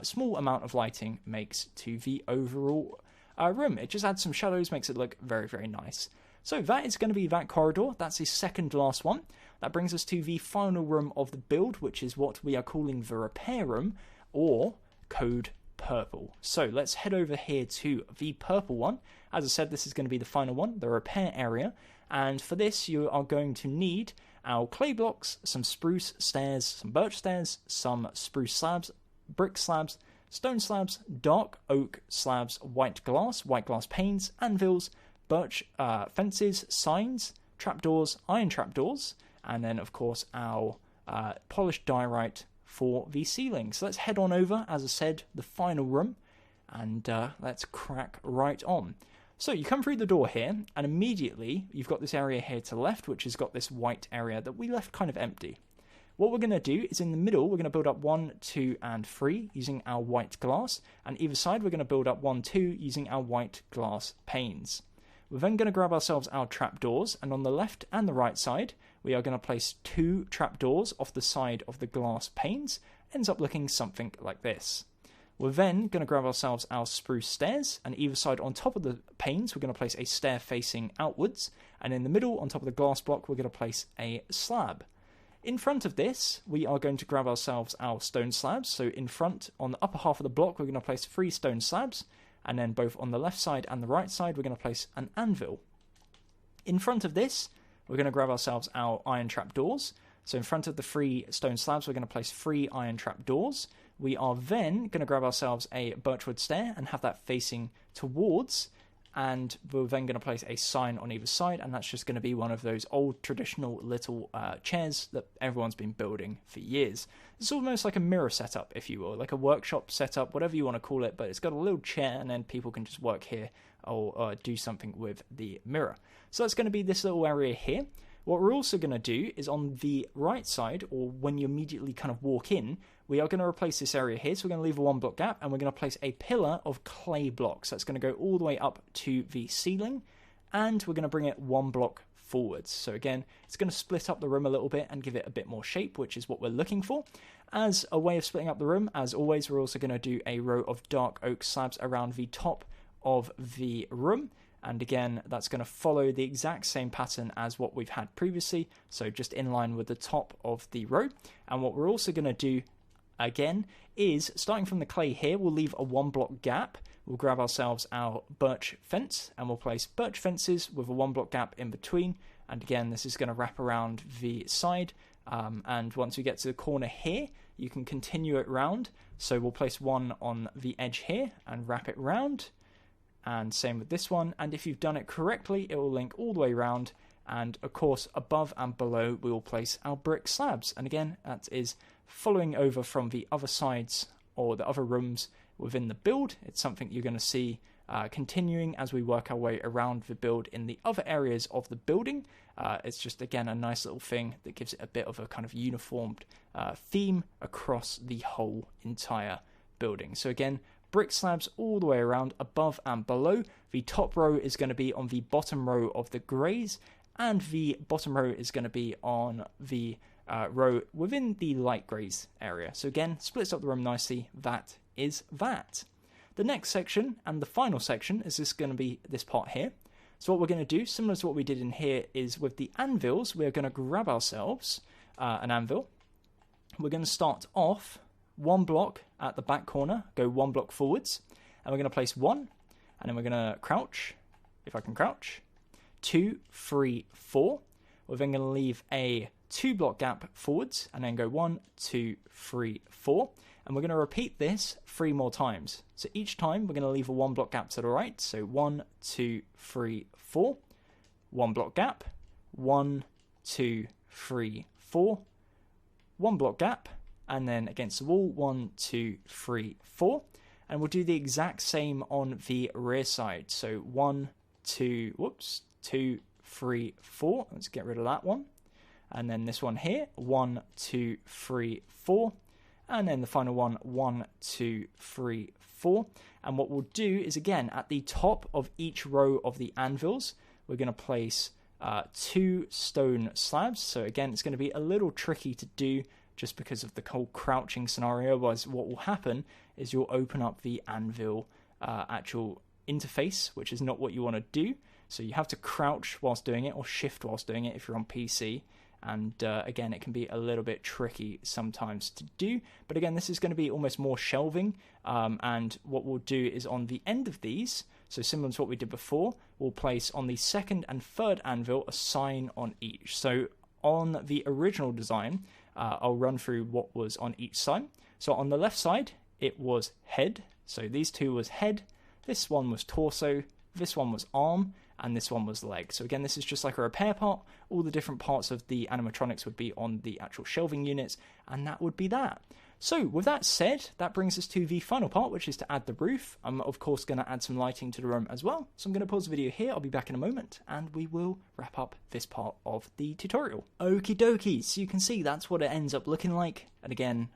[SPEAKER 2] small amount of lighting makes to the overall room. It just adds some shadows, makes it look very, very nice. So that is going to be that corridor. That's the second last one. That brings us to the final room of the build, which is what we are calling the repair room, or code purple. So let's head over here to the purple one. As I said, this is going to be the final one, the repair area. And for this, you are going to need our clay blocks, some spruce stairs, some birch stairs, some spruce slabs, brick slabs, stone slabs, dark oak slabs, white glass panes, anvils, birch fences, signs, trapdoors, iron trapdoors, and then of course our polished diorite for the ceiling. So let's head on over, as I said, the final room, and let's crack right on. So you come through the door here, and immediately you've got this area here to the left, which has got this white area that we left kind of empty. What we're going to do is in the middle, we're going to build up 1, 2, and 3 using our white glass, and either side we're going to build up 1, 2 using our white glass panes. We're then going to grab ourselves our trapdoors, and on the left and the right side, we are going to place 2 trapdoors off the side of the glass panes. Ends up looking something like this. We're then going to grab ourselves our spruce stairs, and either side on top of the panes, we're going to place a stair facing outwards, and in the middle, on top of the glass block, we're going to place a slab. In front of this, we are going to grab ourselves our stone slabs. So in front, on the upper half of the block, we're going to place 3 stone slabs, and then both on the left side and the right side, we're going to place an anvil. In front of this, we're going to grab ourselves our iron trapdoors. So in front of the 3 stone slabs, we're going to place 3 iron trapdoors. We are then going to grab ourselves a birchwood stair and have that facing towards, and we're then going to place a sign on either side, and that's just going to be one of those old traditional little chairs that everyone's been building for years. It's almost like a mirror setup, if you will, like a workshop setup, whatever you want to call it, but it's got a little chair, and then people can just work here or do something with the mirror. So that's going to be this little area here. What we're also going to do is on the right side, or when you immediately kind of walk in, we are going to replace this area here. So we're going to leave a 1 block gap, and we're going to place a pillar of clay blocks. That's going to go all the way up to the ceiling, and we're going to bring it 1 block forwards. So again, it's going to split up the room a little bit and give it a bit more shape, which is what we're looking for. As a way of splitting up the room, as always, we're also going to do a row of dark oak slabs around the top of the room. And again, that's going to follow the exact same pattern as what we've had previously, so just in line with the top of the row. And what we're also going to do, again, is starting from the clay here, we'll leave a 1 block gap. We'll grab ourselves our birch fence, and we'll place birch fences with a 1 block gap in between. And again, this is going to wrap around the side. And once we get to the corner here, you can continue it round. So we'll place 1 on the edge here and wrap it round. And same with this one, and if you've done it correctly, it will link all the way around, and of course above and below we will place our brick slabs. And again, that is following over from the other sides or the other rooms within the build. It's something you're going to see continuing as we work our way around the build in the other areas of the building. It's just, again, a nice little thing that gives it a bit of a kind of uniformed theme across the whole entire building. So again, brick slabs all the way around, above and below. The top row is going to be on the bottom row of the greys, and the bottom row is going to be on the row within the light greys area. So again, splits up the room nicely. That is that. The next section, and the final section, is just going to be this part here. So what we're going to do, similar to what we did in here, is with the anvils, we're going to grab ourselves an anvil. We're going to start off 1 block at the back corner, go 1 block forwards, and we're going to place 1, and then we're going to crouch, if I can crouch, 2, 3, 4. We're then going to leave a 2 block gap forwards, and then go 1, 2, 3, 4, and we're going to repeat this 3 more times. So each time we're going to leave a 1 block gap to the right, so 1, 2, 3, 4, 1 block gap, 1, 2, 3, 4, 1 block gap, and then against the wall, 1, 2, 3, 4. And we'll do the exact same on the rear side. So 1, 2, 3, 4. Let's get rid of that one. And then this one here, 1, 2, 3, 4. And then the final one, 1, 2, 3, 4. And what we'll do is, again, at the top of each row of the anvils, we're going to place 2 stone slabs. So again, it's going to be a little tricky to do, just because of the whole crouching scenario. Otherwise, what will happen is you'll open up the anvil actual interface, which is not what you want to do. So you have to crouch whilst doing it, or shift whilst doing it if you're on PC. And again, it can be a little bit tricky sometimes to do. But again, this is going to be almost more shelving. And what we'll do is on the end of these, so similar to what we did before, we'll place on the 2nd and 3rd anvil a sign on each. So on the original design, I'll run through what was on each side. So on the left side, it was head. So these 2 was head. This one was torso. This one was arm. and this one was leg. So again, this is just like a repair part. All the different parts of the animatronics would be on the actual shelving units, and that would be that. So with that said, that brings us to the final part, which is to add the roof. I'm of course going to add some lighting to the room as well. So I'm going to pause the video here. I'll be back in a moment and we will wrap up this part of the tutorial. Okie dokie, so you can see that's what it ends up looking like. And again,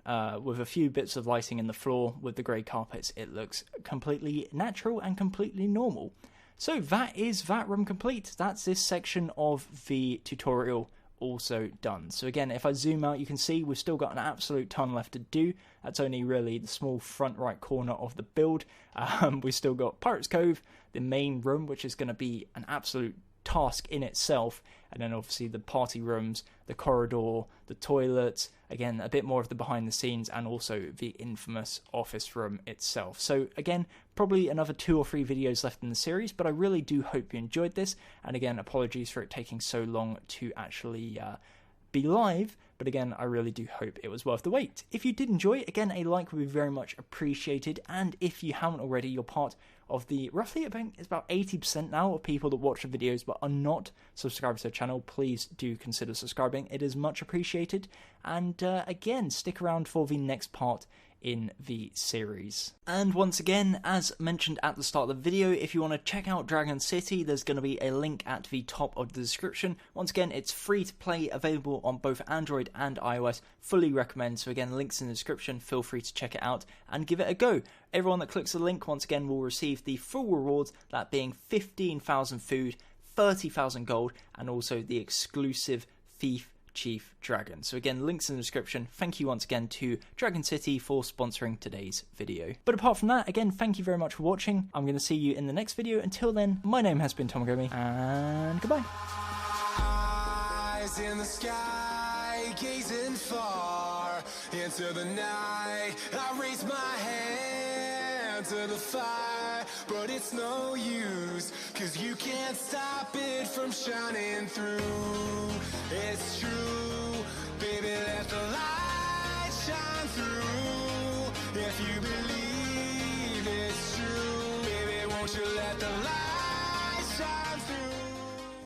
[SPEAKER 2] with a few bits of lighting in the floor with the grey carpets, it looks completely natural and completely normal. So that is that room complete. That's this section of the tutorial also done. So again, if I zoom out, you can see we've still got an absolute ton left to do. That's only really the small front right corner of the build. We've still got Pirates Cove, the main room, which is going to be an absolute task in itself, and then obviously the party rooms, the corridor, the toilets, again a bit more of the behind the scenes, and also the infamous office room itself. So again, probably another 2 or 3 videos left in the series, but I really do hope you enjoyed this, and again, apologies for it taking so long to actually be live, but again, I really do hope it was worth the wait. If you did enjoy it, again, a like would be very much appreciated, and if you haven't already, you're part of the roughly about 80% now of people that watch the videos but are not subscribed to the channel. Please do consider subscribing. It is much appreciated, and again, stick around for the next part in the series. And once again, as mentioned at the start of the video, if you want to check out Dragon City, there's going to be a link at the top of the description. Once again, it's free to play, available on both Android and iOS. Fully recommend. So again, links in the description. Feel free to check it out and give it a go. Everyone that clicks the link, once again, will receive the full rewards, that being 15,000 food, 30,000 gold, and also the exclusive Thief Chief Dragon. So again, links in the description. Thank you once again to Dragon City for sponsoring today's video. But apart from that, again, thank you very much for watching. I'm going to see you in the next video. Until then, my name has been Gummy, and goodbye. Eyes in the sky, gazing far into the night. I raise my hand to the fire, but it's no use, 'cause you can't stop it from shining through. It's true, baby, let the light shine through. If you believe it's true, baby, won't you let the light